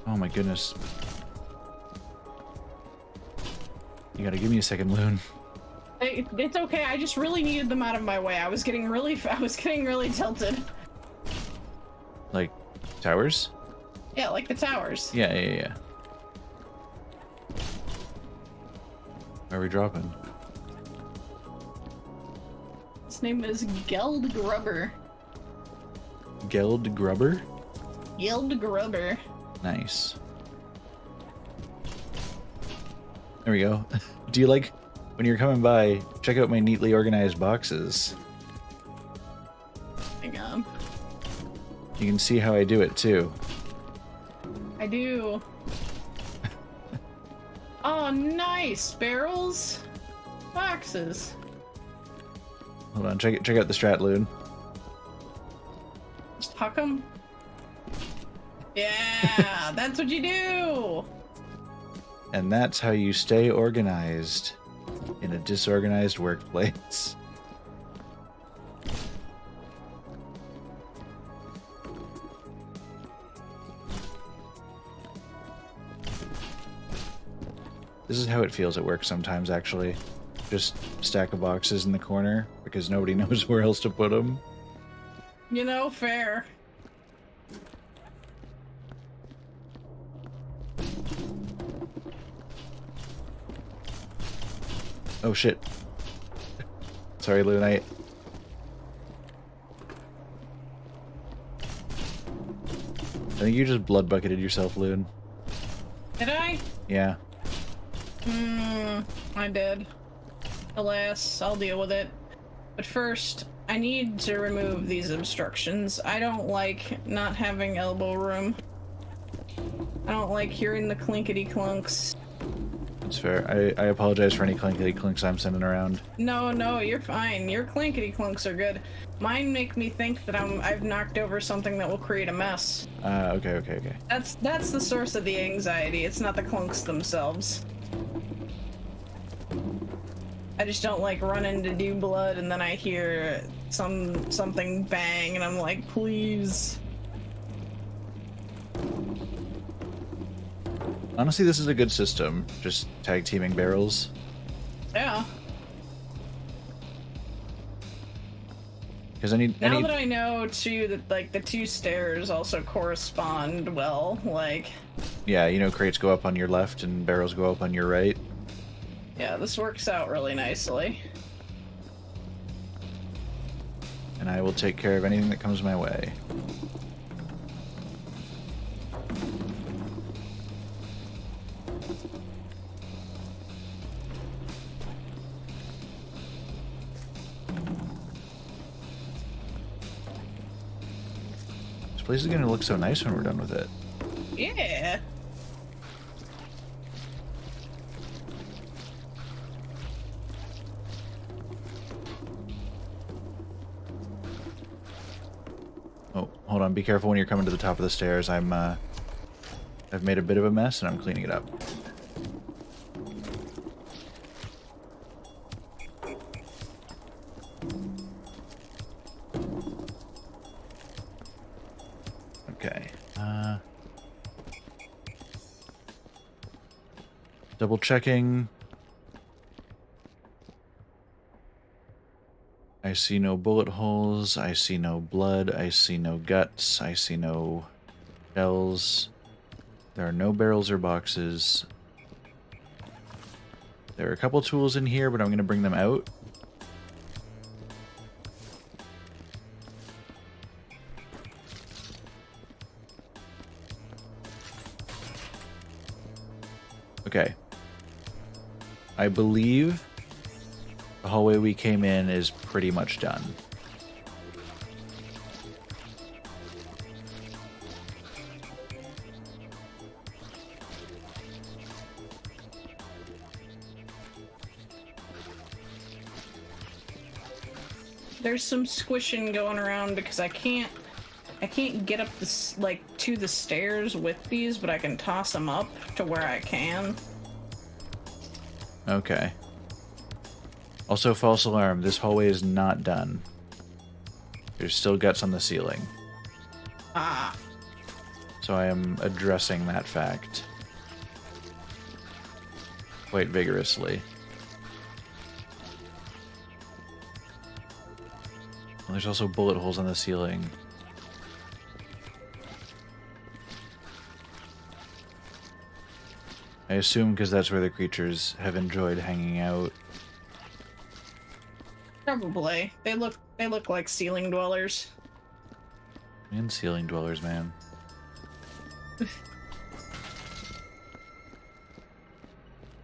Oh my goodness. You gotta give me a second, Loon. It's okay. I just really needed them out of my way. I was getting really tilted. Like, towers? Yeah, like the towers. Yeah. Where are we dropping? His name is Geld Grubber. Geld Grubber? Geld Grubber. Nice. There we go. Do you like, when you're coming by, check out my neatly organized boxes. Hang on. You can see how I do it too. I do. Oh, nice. Barrels. Boxes. Hold on, check out the strat, Loon. Just huck 'em. Yeah, that's what you do. And that's how you stay organized in a disorganized workplace. This is how it feels at work sometimes, actually. Just stack of boxes in the corner because nobody knows where else to put them. You know, fair. Oh shit. Sorry, Loon. I think you just blood bucketed yourself, Loon. Did I? Yeah. I did. Alas, I'll deal with it. But first, I need to remove these obstructions. I don't like not having elbow room. I don't like hearing the clinkety clunks. That's fair. I apologize for any clunkety clunks I'm sending around. No, you're fine. Your clinkety clunks are good. Mine make me think that I've knocked over something that will create a mess. Okay. That's the source of the anxiety. It's not the clunks themselves. I just don't like running to do blood and then I hear something bang and I'm like, please. Honestly, this is a good system. Just tag teaming barrels. Yeah. Because now that I know too that like the two stairs also correspond well, like. Yeah, you know, crates go up on your left and barrels go up on your right. Yeah, this works out really nicely. And I will take care of anything that comes my way. This place is going to look so nice when we're done with it. Yeah. Oh, hold on. Be careful when you're coming to the top of the stairs. I've made a bit of a mess and I'm cleaning it up. Okay. Double checking. I see no bullet holes. I see no blood. I see no guts. I see no shells. There are no barrels or boxes. There are a couple tools in here, but I'm going to bring them out. Okay. I believe the hallway we came in is pretty much done. There's some squishing going around because I can't get up this like to the stairs with these, but I can toss them up to where I can. Okay. Also, false alarm. This hallway is not done. There's still guts on the ceiling. Ah. So I am addressing that fact quite vigorously. And there's also bullet holes on the ceiling. I assume because that's where the creatures have enjoyed hanging out. Probably. They look like ceiling dwellers. And ceiling dwellers, man.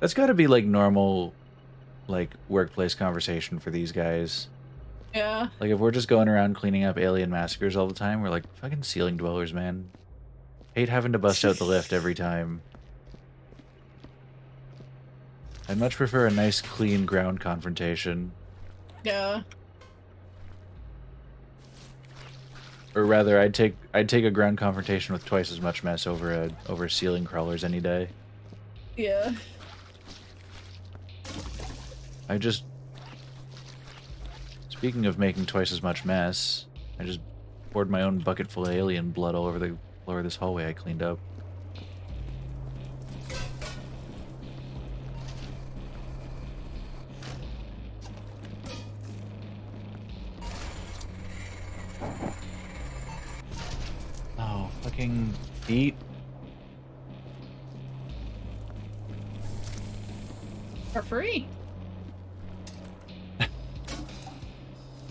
That's got to be like normal, like workplace conversation for these guys. Yeah. Like if we're just going around cleaning up alien massacres all the time, we're like fucking ceiling dwellers, man. Hate having to bust out the lift every time. I'd much prefer a nice, clean ground confrontation. Yeah. Or rather, I'd take a ground confrontation with twice as much mess over ceiling crawlers any day. Yeah. Speaking of making twice as much mess, I just poured my own bucket full of alien blood all over the floor of this hallway I cleaned up. Oh, fucking feet. For free.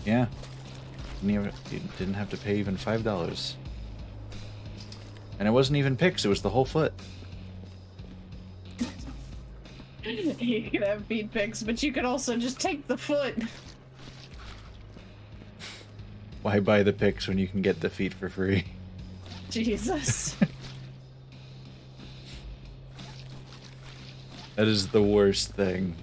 Yeah. You didn't have to pay even $5. And it wasn't even picks, it was the whole foot. You could have feet picks, but you could also just take the foot. Why buy the picks when you can get the feet for free? Jesus. That is the worst thing.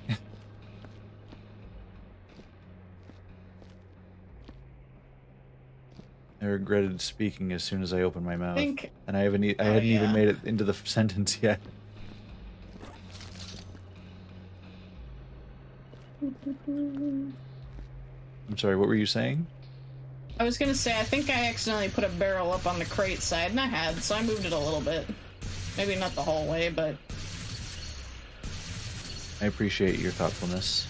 I regretted speaking as soon as I opened my mouth. And I hadn't even made it into the sentence yet. I'm sorry, what were you saying? I was gonna say, I think I accidentally put a barrel up on the crate side, and I had, so I moved it a little bit. Maybe not the whole way, but... I appreciate your thoughtfulness.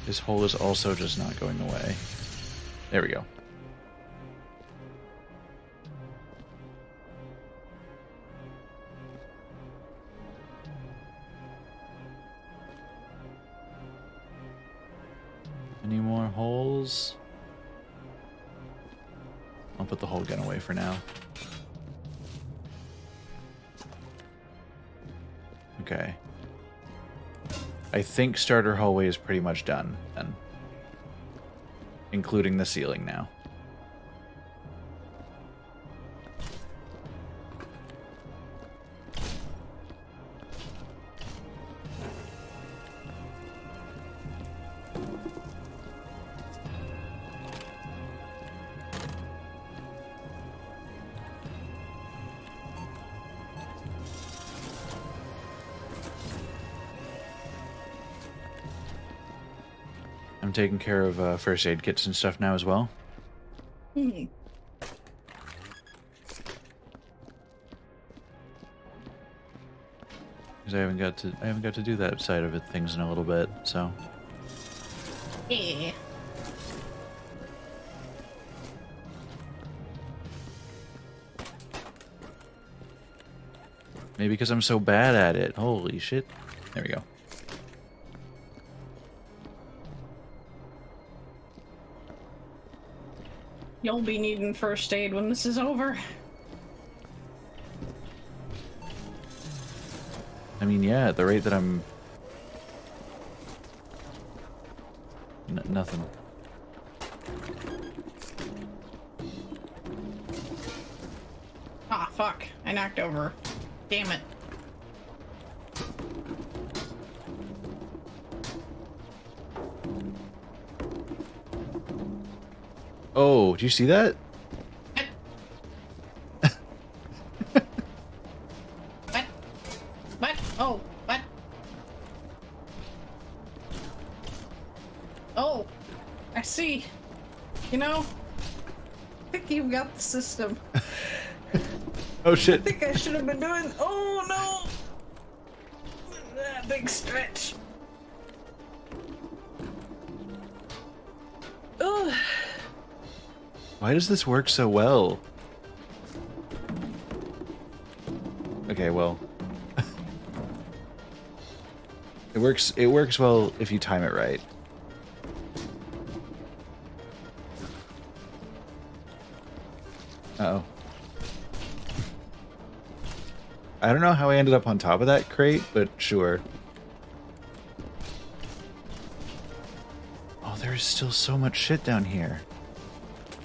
This hole is also just not going away. There we go. Any more holes? I'll put the whole gun away for now. Okay. I think starter hallway is pretty much done, then. Including the ceiling now. I'm taking care of first aid kits and stuff now as well. Hmm. Because I haven't got to do that side of it things in a little bit, so. Yeah. Maybe because I'm so bad at it. Holy shit. There we go. You'll be needing first aid when this is over. I mean, yeah, at the rate that I'm... nothing. Ah, fuck. I knocked over. Damn it. Oh, do you see that? What? What? Oh, what? Oh, I see. You know, I think you've got the system. Oh I shit. think I should have been doing. Oh no! That big stretch. Ugh. Why does this work so well? Okay, well. It works well if you time it right. Uh-oh. I don't know how I ended up on top of that crate, but sure. Oh, there is still so much shit down here.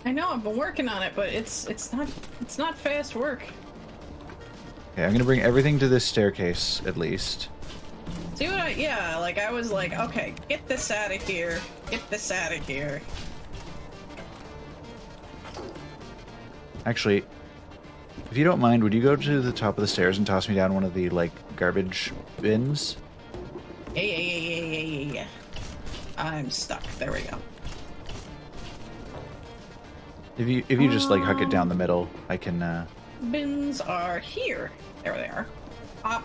I know I've been working on it, but it's not fast work. Okay, I'm gonna bring everything to this staircase, at least. See what yeah, like I was like, okay, get this out of here. Get this out of here. Actually, if you don't mind, would you go to the top of the stairs and toss me down one of the, like, garbage bins? Yeah. I'm stuck. There we go. If you just, like, huck it down the middle, I can, Bins are here. There they are. Pop.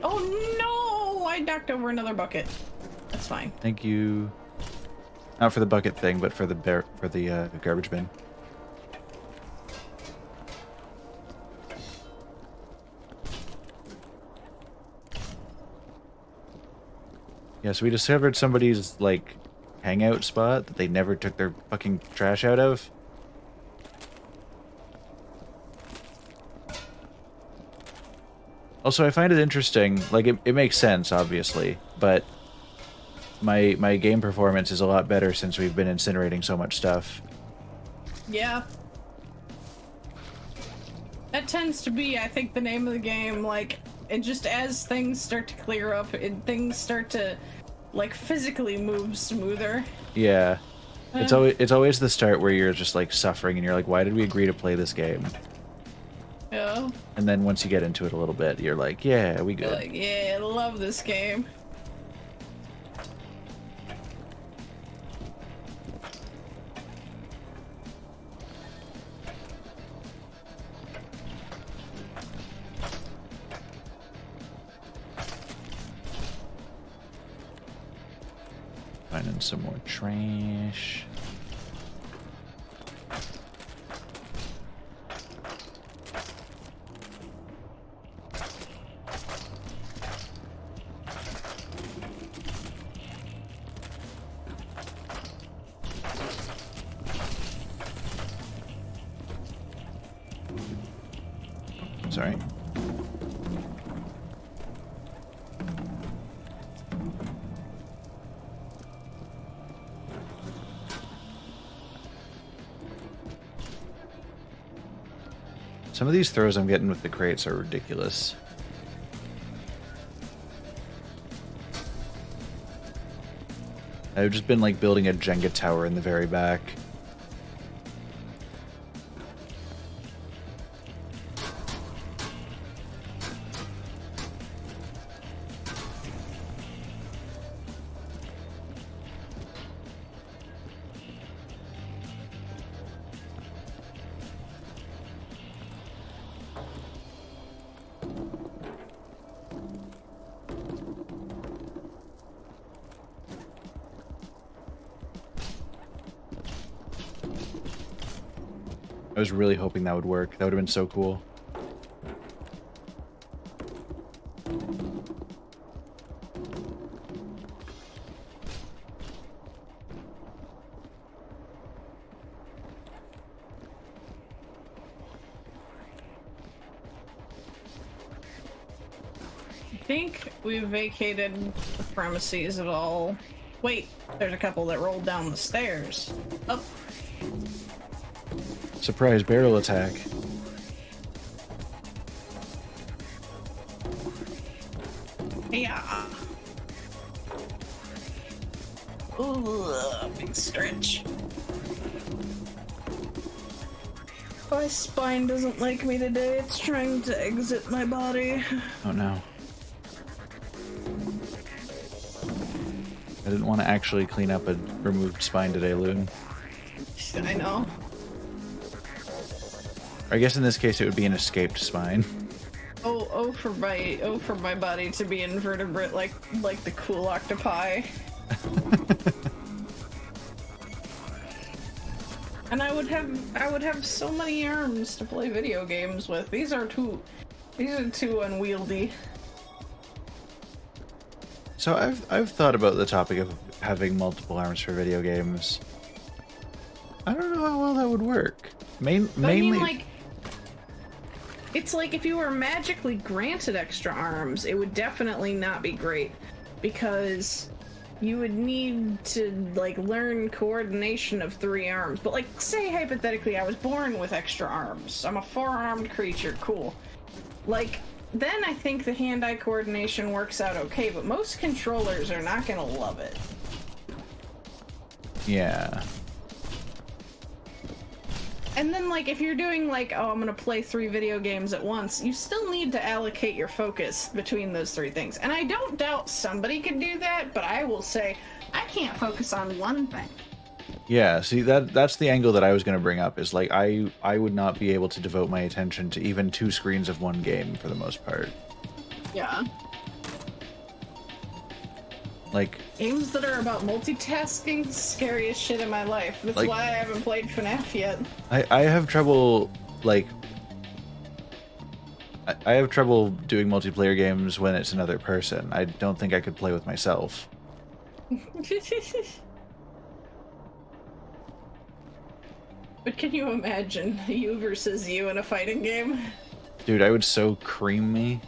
Oh no! I knocked over another bucket. That's fine. Thank you. Not for the bucket thing, but for the garbage bin. Yeah, so we discovered somebody's, like, hangout spot that they never took their fucking trash out of. Also, I find it interesting, like, it makes sense, obviously, but my game performance is a lot better since we've been incinerating so much stuff. Yeah. That tends to be, I think, the name of the game. Like, it just, as things start to clear up, things start to, like, physically move smoother. Yeah. It's always the start where you're just, like, suffering and you're like, why did we agree to play this game? Yeah. And then once you get into it a little bit, you're like, yeah, we good. You're like, yeah, I love this game. Finding some more trash. Sorry. Some of these throws I'm getting with the crates are ridiculous. I've just been like building a Jenga tower in the very back. I was really hoping that would work. That would have been so cool. I think we've vacated the premises at all. Wait, there's a couple that rolled down the stairs. Oh. Surprise barrel attack. Yeah. Ooh, big stretch. My spine doesn't like me today. It's trying to exit my body. Oh no. I didn't want to actually clean up a removed spine today, Loon. I know. I guess in this case it would be an escaped spine. Oh for my body to be invertebrate like the cool octopi. And I would have so many arms to play video games with. These are too unwieldy. So I've thought about the topic of having multiple arms for video games. I don't know how well that would work. Mainly, I mean, like, it's like if you were magically granted extra arms, it would definitely not be great, because you would need to, like, learn coordination of 3 arms. But, like, say hypothetically I was born with extra arms. I'm a 4-armed creature, cool. Like, then I think the hand-eye coordination works out okay, but most controllers are not gonna love it. Yeah. And then, like, if you're doing, like, oh, I'm gonna play 3 video games at once, you still need to allocate your focus between those 3 things. And I don't doubt somebody could do that, but I will say, I can't focus on one thing. Yeah, see, that's the angle that I was going to bring up, is, like, I would not be able to devote my attention to even 2 screens of one game, for the most part. Yeah. Like, games that are about multitasking, scariest shit in my life. That's like, why I haven't played FNAF yet. I have trouble, like, I have trouble doing multiplayer games when it's another person. I don't think I could play with myself. But can you imagine you versus you in a fighting game? Dude, I would so cream me.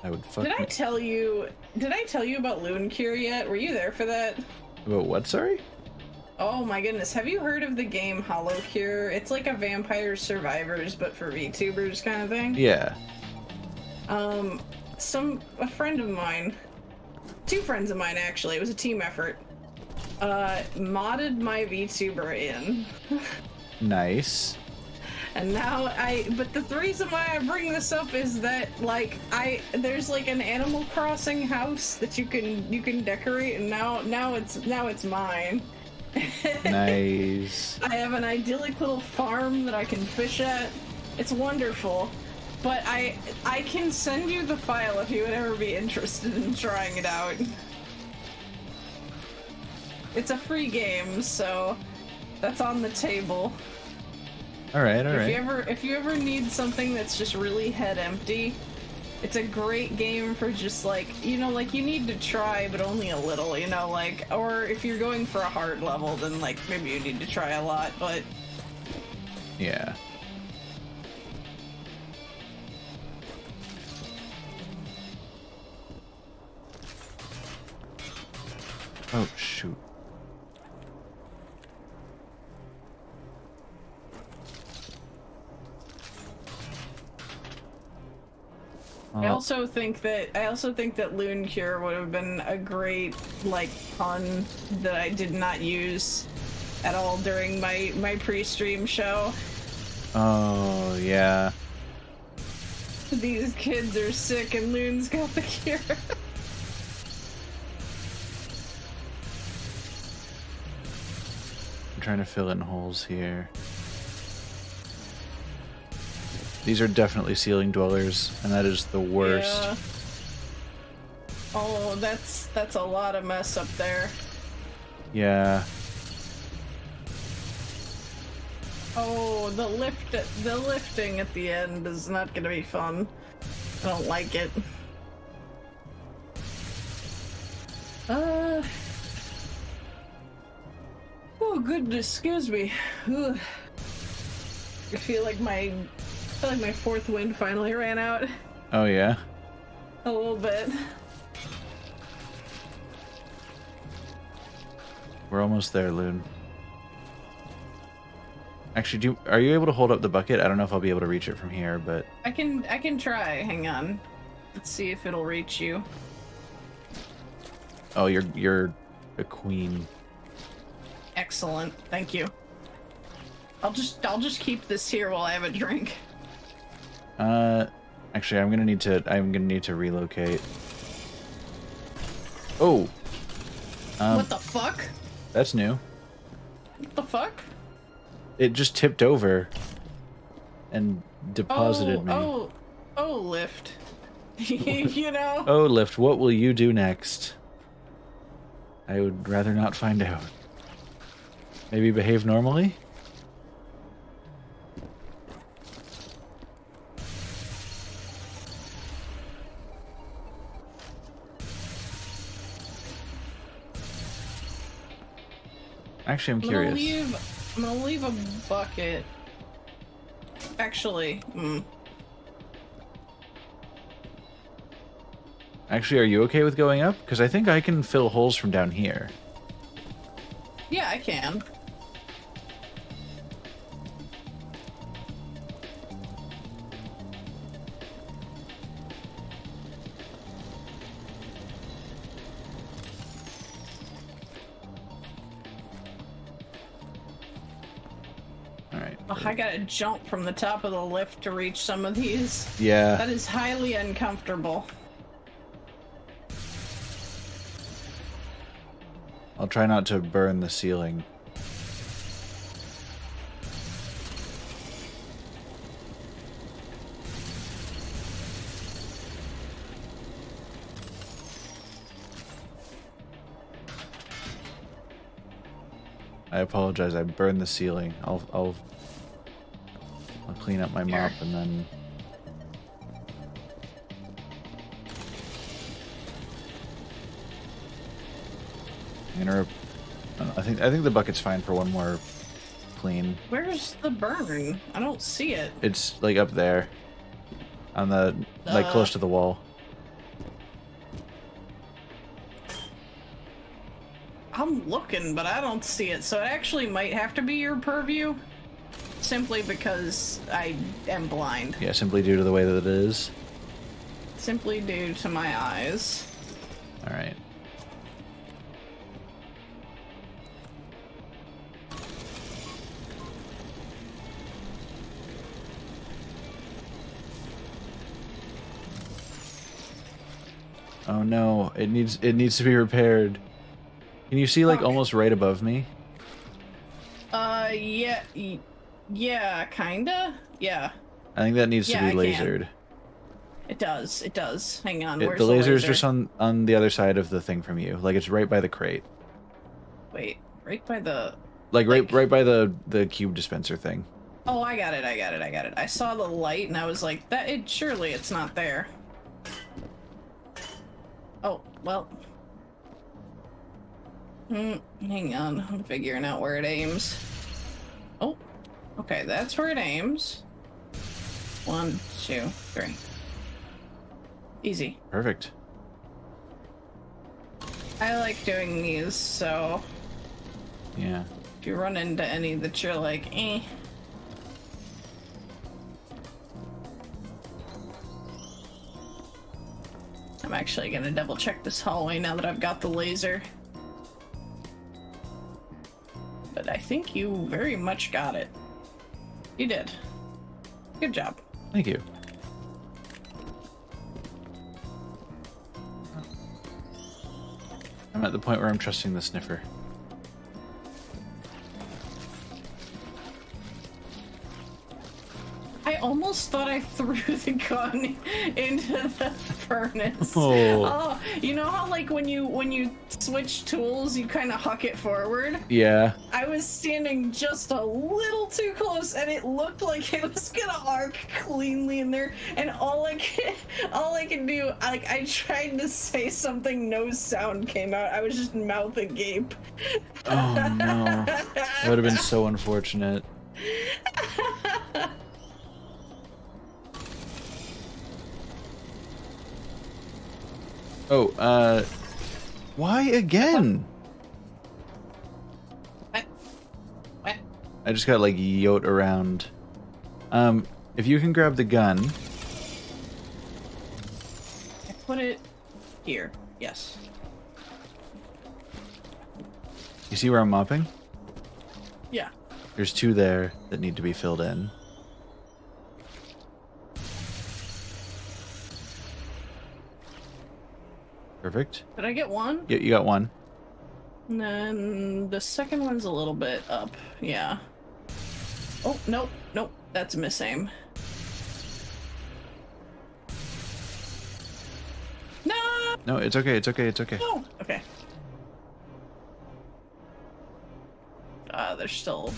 I would fuck Did I me. tell you? Did I tell you about Lookin yet? Were you there for that? About what? Sorry. Oh my goodness, have you heard of the game Hollow Cure? It's like a Vampire Survivors, but for VTubers kind of thing. Yeah. A friend of mine, two friends of mine actually, it was a team effort, modded my VTuber in. Nice. And now but the reason why I bring this up is that, like, there's like an Animal Crossing house that you can decorate, and now it's mine. Nice. I have an idyllic little farm that I can fish at. It's wonderful. But I can send you the file if you would ever be interested in trying it out. It's a free game, so that's on the table. All right. If you ever need something that's just really head empty, it's a great game for just like, like you need to try, but only a little, like, or if you're going for a hard level, then like maybe you need to try a lot, but Yeah. Oh shoot. I also think that Loon Cure would have been a great like pun that I did not use at all during my pre-stream show. Oh yeah. These kids are sick and Loon's got the cure. I'm trying to fill in holes here. These are definitely ceiling dwellers, and that is the worst. Yeah. Oh, that's a lot of mess up there. Yeah. Oh, the lifting at the end is not gonna be fun. I don't like it. Oh goodness, excuse me. Ugh. I feel like my fourth wind finally ran out. Oh yeah. A little bit. We're almost there, Loon. Actually, are you able to hold up the bucket? I don't know if I'll be able to reach it from here, but I can try. Hang on. Let's see if it'll reach you. oh, you're a queen. Excellent. Thank you. I'll just keep this here while I have a drink. Actually, I'm gonna need to relocate. Oh. What the fuck? That's new. What the fuck? It just tipped over and deposited me. Oh, lift. You know? Oh, Lift, what will you do next? I would rather not find out. Maybe behave normally? Actually, I'm curious. I'm gonna leave a bucket. Actually, Actually, are you okay with going up? Because I think I can fill holes from down here. yeah, I can. Alright. Oh, I gotta jump from the top of the lift to reach some of these. Yeah. That is highly uncomfortable. I'll try not to burn the ceiling. I apologize, I burned the ceiling. I'll clean up my mop and then... I think the bucket's fine for one more clean. Where's the burn? I don't see it. It's like up there. On the like close to the wall. I'm looking, but I don't see it, so it actually might have to be your purview. Simply because I am blind. Yeah, simply due to the way that it is. Simply due to my eyes. Alright. Oh no, it needs to be repaired. Can you see, like, Fuck. almost right above me? Yeah, yeah, kinda? Yeah. I think that needs to Yeah, be I can. lasered. It does. Hang on, The where's the laser is laser? just on the other side of the thing from you. Like, it's right by the crate. Wait, right by the... Like, right by the cube dispenser thing. Oh, I got it. I saw the light and I was like, surely it's not there. Oh, well. Hang on, I'm figuring out where it aims. Oh, okay, that's where it aims. 1, 2, 3. Easy. Perfect. I like doing these, so Yeah. if you run into any that you're like, eh. I'm actually gonna double check this hallway now that I've got the laser. But I think you very much got it. You did. Good job. Thank you. I'm at the point where I'm trusting the sniffer. I almost thought I threw the gun into the furnace. Oh. You know how like when you switch tools, you kind of huck it forward? Yeah. I was standing just a little too close, and it looked like it was gonna arc cleanly in there. And all I can do, like I tried to say something, no sound came out. I was just mouth agape. Oh no. That would have been so unfortunate. Oh, why again? What? I just got like yote around. If you can grab the gun. I put it here. Yes. You see where I'm mopping? Yeah. There's 2 there that need to be filled in. Perfect. Did I get one? Yeah, you got 1. And then the second one's a little bit up. Yeah. Oh, nope. That's a misaim. No! No, it's okay. No! Okay. There's still...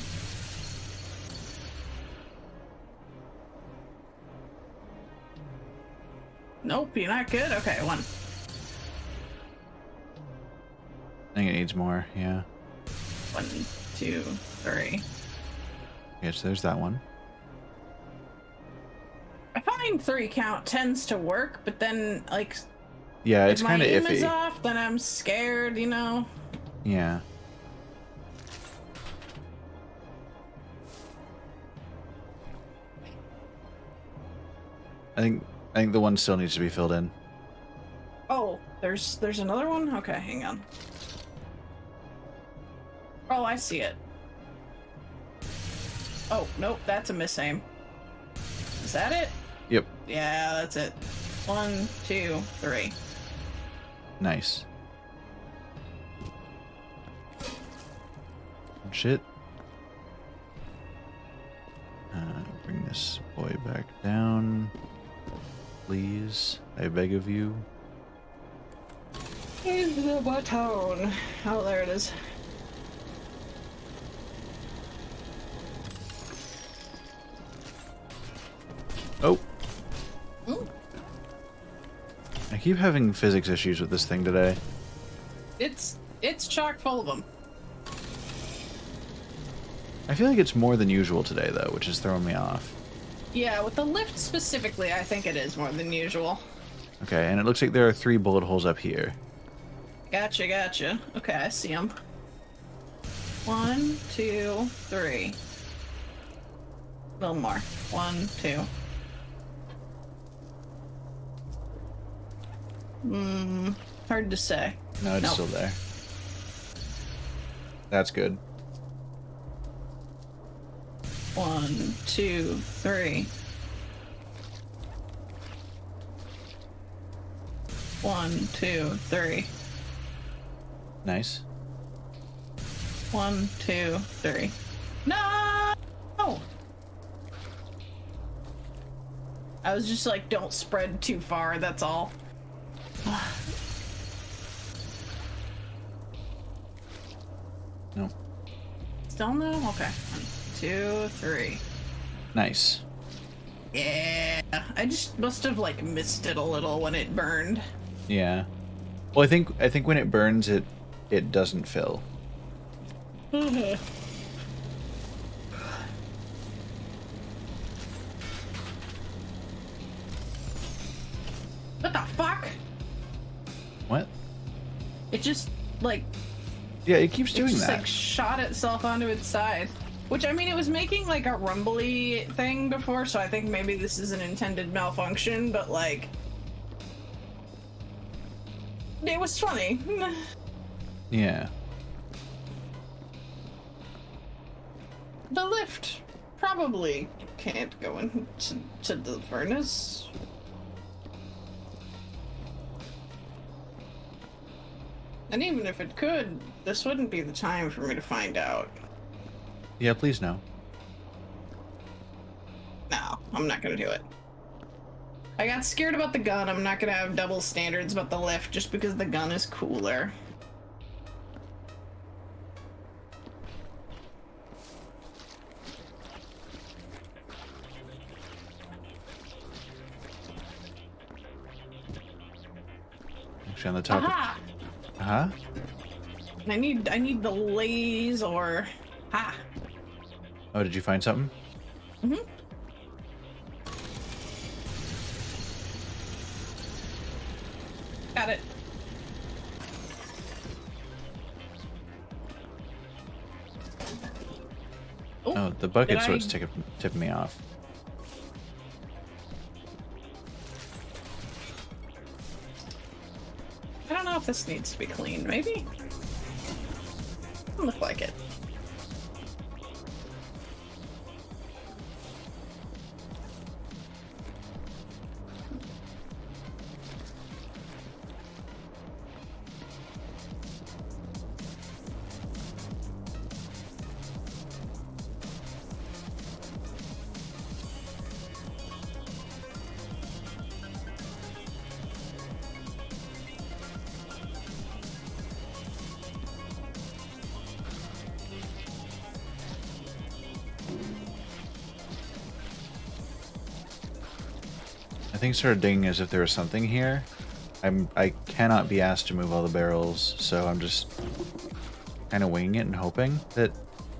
Nope, you're not good? Okay, 1. I think it needs more, yeah. 1, 2, 3. Okay, so there's that one. I find 3 count tends to work, but then, like... Yeah, it's kind of if my aim is iffy. off, then I'm scared, you know? Yeah. I think the one still needs to be filled in. Oh, there's another one? Okay, hang on. Oh, I see it. Oh, nope, that's a misaim. Is that it? Yep. Yeah, that's it. 1, 2, 3. Nice. Shit. Bring this boy back down. Please. I beg of you. Here's the button. Oh, there it is. Oh. Mm. I keep having physics issues with this thing today. It's chock full of them. I feel like it's more than usual today, though, which is throwing me off. Yeah, with the lift specifically, I think it is more than usual. Okay, and it looks like there are 3 bullet holes up here. Gotcha, gotcha. Okay, I see them. 1, 2, 3. A little more. 1, 2. Hard to say. No, it's Nope. still there. That's good. 1, 2, 3. 1, 2, 3. Nice. 1, 2, 3. No! I was just like, don't spread too far, that's all. No. Still no? Okay. 1, 2, 3. Nice. Yeah. I just must have like missed it a little when it burned. Yeah. Well, I think when it burns, it doesn't fill. What the fuck? What? It just like Yeah, it keeps it doing just that. like shot itself onto its side. Which, I mean, it was making like a rumbly thing before, so I think maybe this is an intended malfunction, but like it was funny. Yeah. The lift probably can't go into the furnace. And even if it could, this wouldn't be the time for me to find out. Yeah, please no. No, I'm not gonna do it. I got scared about the gun. I'm not gonna have double standards about the lift just because the gun is cooler. Actually, on the top. Aha! Uh-huh. I need the lays or ha. Oh, did you find something? Mm-hmm. Got it. Oh, the bucket's did I- what's tipping me off. I don't know if this needs to be cleaned. Maybe? Doesn't look like it. I think started digging as if there was something here. I cannot be asked to move all the barrels, so I'm just kind of winging it and hoping that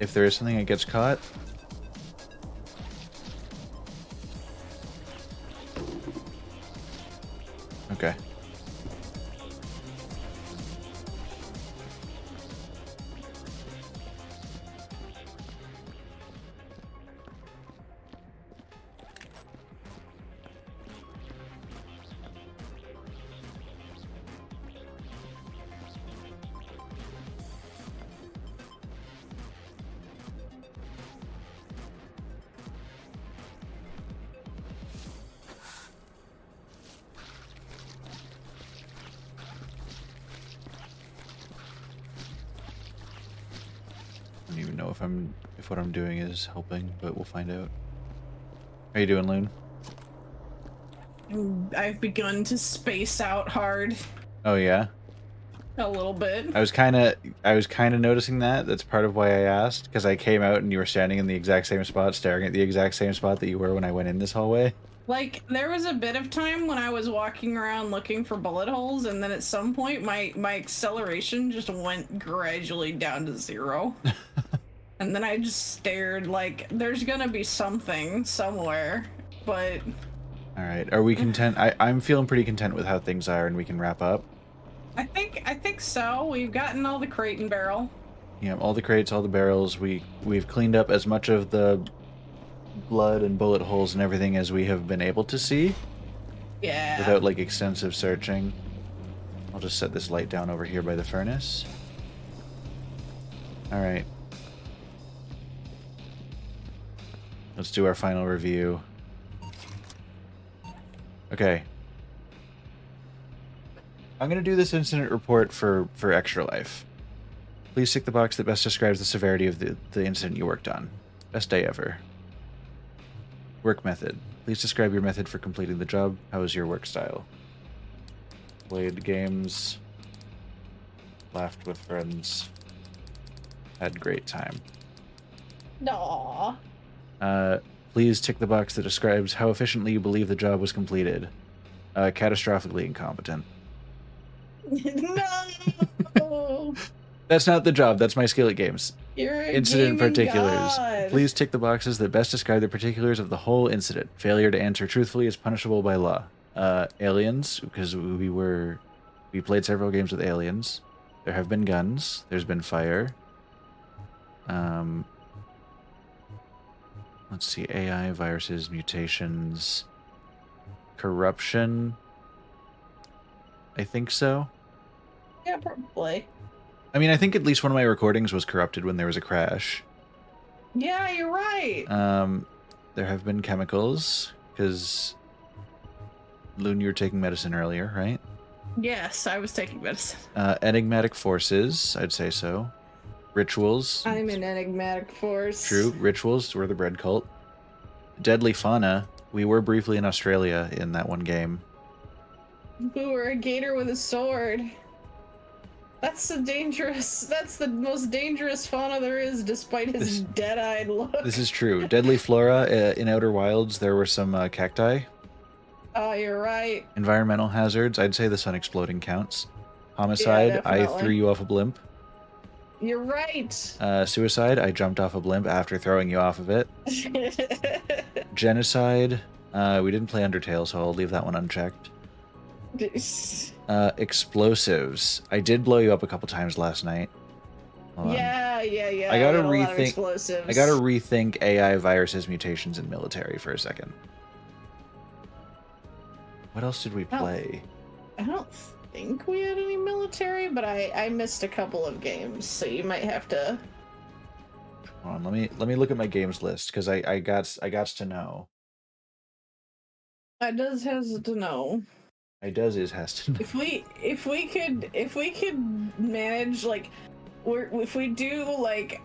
if there is something that gets caught. Okay. I don't even know if what I'm doing is helping, but we'll find out. How you doing, Loon? I've begun to space out hard Oh yeah. a little bit. I was kind of noticing that. That's part of why I asked, because I came out and you were standing in the exact same spot, staring at the exact same spot that you were when I went in this hallway. Like, there was a bit of time when I was walking around looking for bullet holes, and then at some point my acceleration just went gradually down to 0. And then I just stared like, there's gonna be something somewhere, but... All right, are we content? I'm feeling pretty content with how things are, and we can wrap up. I think so. We've gotten all the crate and barrel. Yeah, all the crates, all the barrels. We've cleaned up as much of the blood and bullet holes and everything as we have been able to see Yeah. without like extensive searching. I'll just set this light down over here by the furnace. All right. Let's do our final review. Okay. I'm going to do this incident report for Extra Life. Please tick the box that best describes the severity of the incident you worked on. Best day ever. Work method. Please describe your method for completing the job. How is your work style? Played games. Laughed with friends. Had great time. Aww. Please tick the box that describes how efficiently you believe the job was completed. Catastrophically incompetent. No. That's not the job. That's my skill at games. You're a Incident gaming particulars. god. Please tick the boxes that best describe the particulars of the whole incident. Failure to answer truthfully is punishable by law. Aliens, because we played several games with aliens. There have been guns. There's been fire. Let's see. AI, viruses, mutations, corruption. I think so. Yeah, probably. I mean, I think at least one of my recordings was corrupted when there was a crash. Yeah, you're right. There have been chemicals, because Loon, you were taking medicine earlier, right? Yes, I was taking medicine. Enigmatic forces, I'd say so. Rituals. I'm an enigmatic force. True. Rituals were the bread cult. Deadly fauna. We were briefly in Australia in that one game. We were a gator with a sword. That's the most dangerous fauna there is, despite his dead-eyed look. This is true. Deadly flora. In Outer Wilds, there were some cacti. Oh, you're right. Environmental hazards. I'd say the sun exploding counts. Homicide. Yeah, I definitely. threw you off a blimp. You're right. Suicide. I jumped off a blimp after throwing you off of it. Genocide. We didn't play Undertale, so I'll leave that one unchecked. Explosives. I did blow you up a couple times last night. Yeah. I gotta got a lot of rethink. explosives. I gotta rethink AI, viruses, mutations, and military for a second. What else did we play? I don't think we had any military, but I missed a couple of games, so you might have to. Hold on, let me look at my games list because I got to know. I does has to know. Has to know. If we could manage like, if we do like,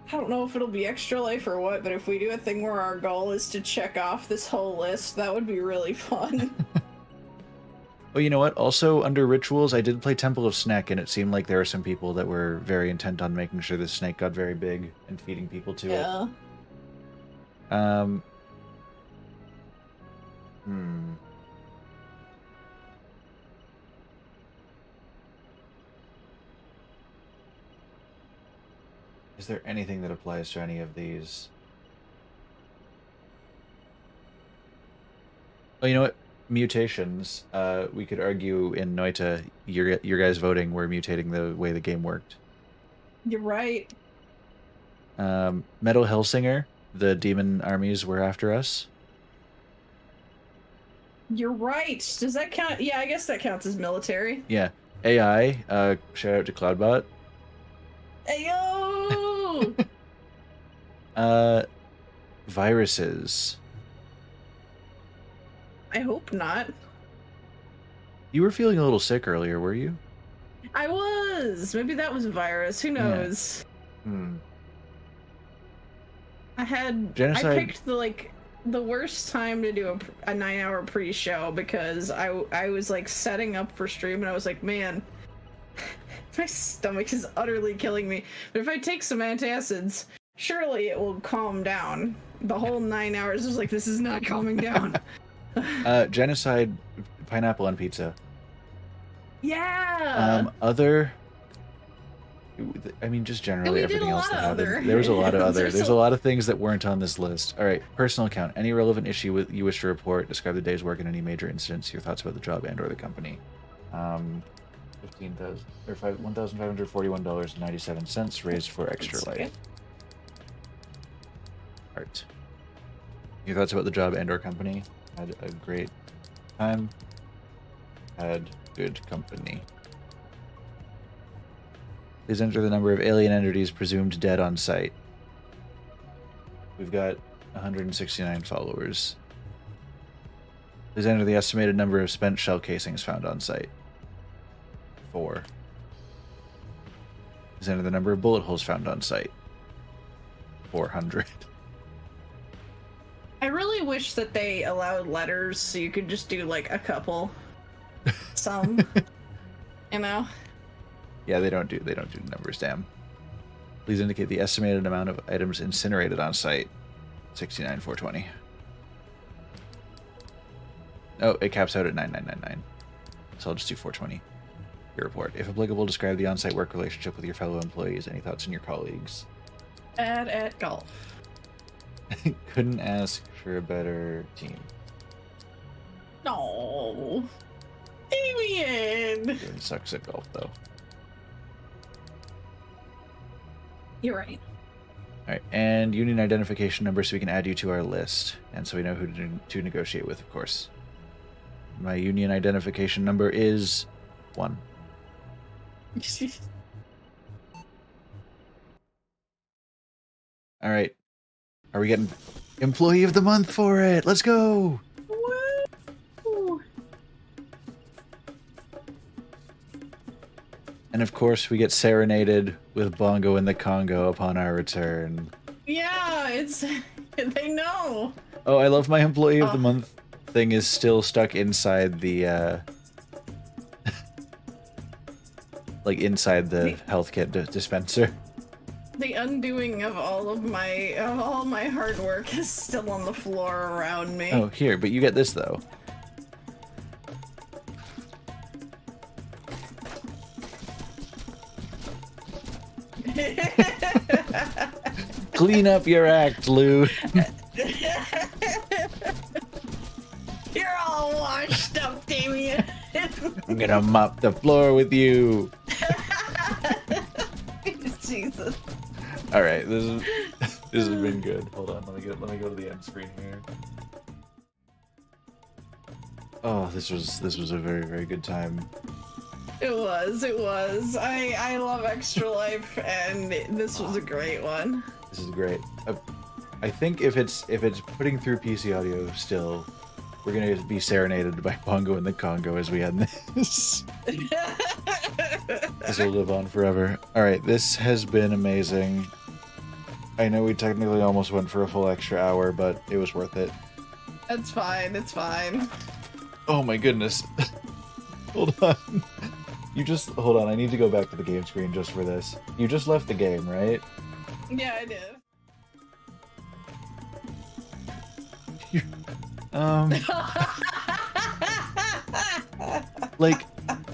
I don't know if it'll be Extra Life or what, but if we do a thing where our goal is to check off this whole list, that would be really fun. Well, you know what? Also, under rituals, I did play Temple of Snake, and it seemed like there were some people that were very intent on making sure the snake got very big and feeding people to it. Is there anything that applies to any of these? Oh, you know what? Mutations. We could argue in Noita, your guys voting were mutating the way the game worked. You're right. Metal Hellsinger, the demon armies were after us. You're right. Does that count? Yeah, I guess that counts as military. Yeah. AI, shout out to Cloudbot. Ayo! Viruses. I hope not. You were feeling a little sick earlier, were you? I was. Maybe that was a virus. Who knows? Yeah. I had. Genocide. I picked the worst time to do a 9-hour pre-show because I was like setting up for stream and I was like, man, my stomach is utterly killing me. But if I take some antacids, surely it will calm down. The whole 9 hours was like, this is not calming down. Genocide, pineapple on pizza. Yeah. Other. I mean, just generally everything else that happened. There was a lot of other. There's a lot of things that weren't on this list. All right, personal account. Any relevant issue you wish to report? Describe the day's work and any major incidents. Your thoughts about the job and/or the company. $15,000 or $1,541.97 raised for Extra Life. Art. Your thoughts about the job and/or company? Had a great time. Had good company. Please enter the number of alien entities presumed dead on site. We've got 169 followers. Please enter the estimated number of spent shell casings found on site. 4. Please enter the number of bullet holes found on site. 400. I really wish that they allowed letters so you could just do like a couple. Some. You know? Yeah, they don't do numbers, damn. Please indicate the estimated amount of items incinerated on site. 69,420. Oh, it caps out at 9,999. So I'll just do 420. Your report. If applicable, describe the on-site work relationship with your fellow employees. Any thoughts on your colleagues? Bad at golf. Couldn't ask for a better team. No. Damien! Really sucks at golf, though. You're right. All right, and union identification number so we can add you to our list, and so we know who to negotiate with, of course. My union identification number is 1. All right, are we getting Employee of the Month for it? Let's go! Woo! And of course, we get serenaded with Bongo in the Congo upon our return. Yeah, it's... They know. Oh, I love my Employee of the Month thing is still stuck inside the, like, inside the health kit dispenser. The undoing of all my hard work is still on the floor around me. Oh, here, but you get this, though. Clean up your act, Lou. You're all washed up, Damien. I'm gonna mop the floor with you. Jesus. All right, this has been good. Hold on, let me go to the end screen here. Oh, this was a very, very good time. It was. I love Extra Life, and this was a great one. This is great. I think if it's putting through PC audio still, we're gonna be serenaded by Bongo in the Congo as we end this. This will live on forever. All right, this has been amazing. I know we technically almost went for a full extra hour, but it was worth it. It's fine. It's fine. Oh my goodness. Hold on. Hold on. I need to go back to the game screen just for this. You just left the game, right? Yeah, I did. Like,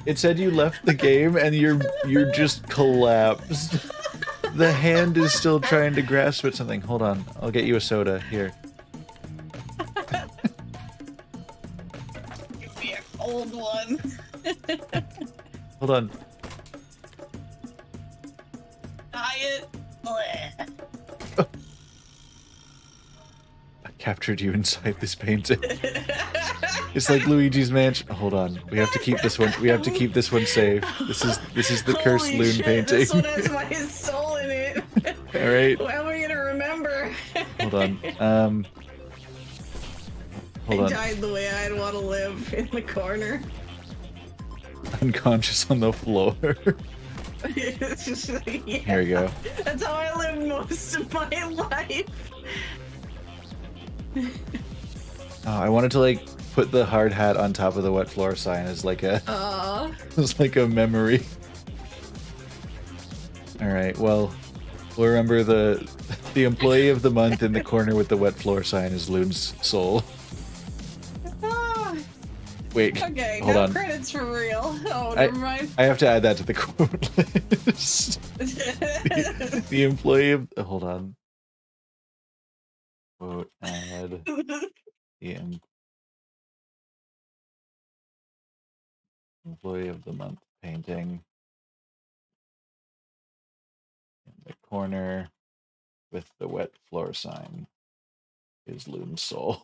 it said you left the game and you're just collapsed. The hand is still trying to grasp at something. Hold on, I'll get you a soda. Here. Give me a cold one. Hold on. Diet. I captured you inside this painting. It's like Luigi's Mansion. Hold on, we have to keep this one. We have to keep this one safe. This is the cursed Holy loon shit, painting. This one has my soul in it. All right. How am I gonna remember? Hold on. Hold I on. died the way I'd want to live, in the corner. Unconscious on the floor. It's just like, yeah, Here we go. That's how I live most of my life. Oh, I wanted to like put the hard hat on top of the wet floor sign as like a as like a memory. All right, well, we'll remember the employee of the month in the corner with the wet floor sign is Loon's soul. Wait, Okay, hold no on. credits for real. Oh, never mind. I have to add that to the quote list. The employee of hold on. Quote add the employee of the month. painting in the corner with the wet floor sign is Loon's soul.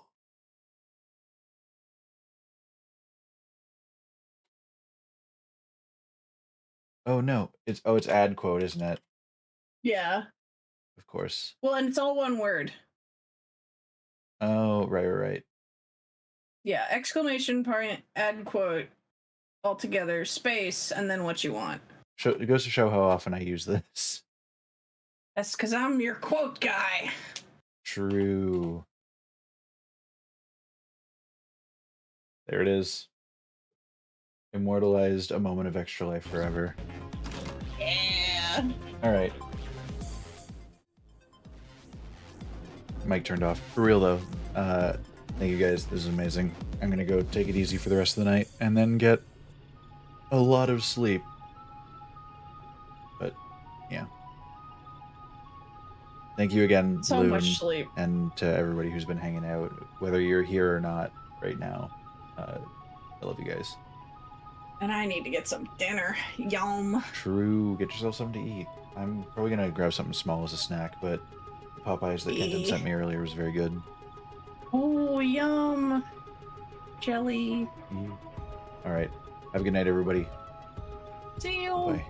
Oh no, it's ad quote, isn't it? Yeah. Of course. Well, and it's all one word. Oh, right. Yeah, exclamation point, add quote, all together, space, and then what you want. It goes to show how often I use this. That's because I'm your quote guy. True. There it is. Immortalized a moment of extra life forever. Yeah. All right. Mic turned off. For real though. Thank you guys. This is amazing. I'm gonna go take it easy for the rest of the night and then get a lot of sleep. But yeah. Thank you again, So Loon, much sleep. and to everybody who's been hanging out, whether you're here or not right now. I love you guys. And I need to get some dinner. Yum. True. Get yourself something to eat. I'm probably gonna grab something small as a snack, but the Popeyes that Kenton sent me earlier was very good. Oh, yum. Jelly. All right. Have a good night, everybody. See you. Bye.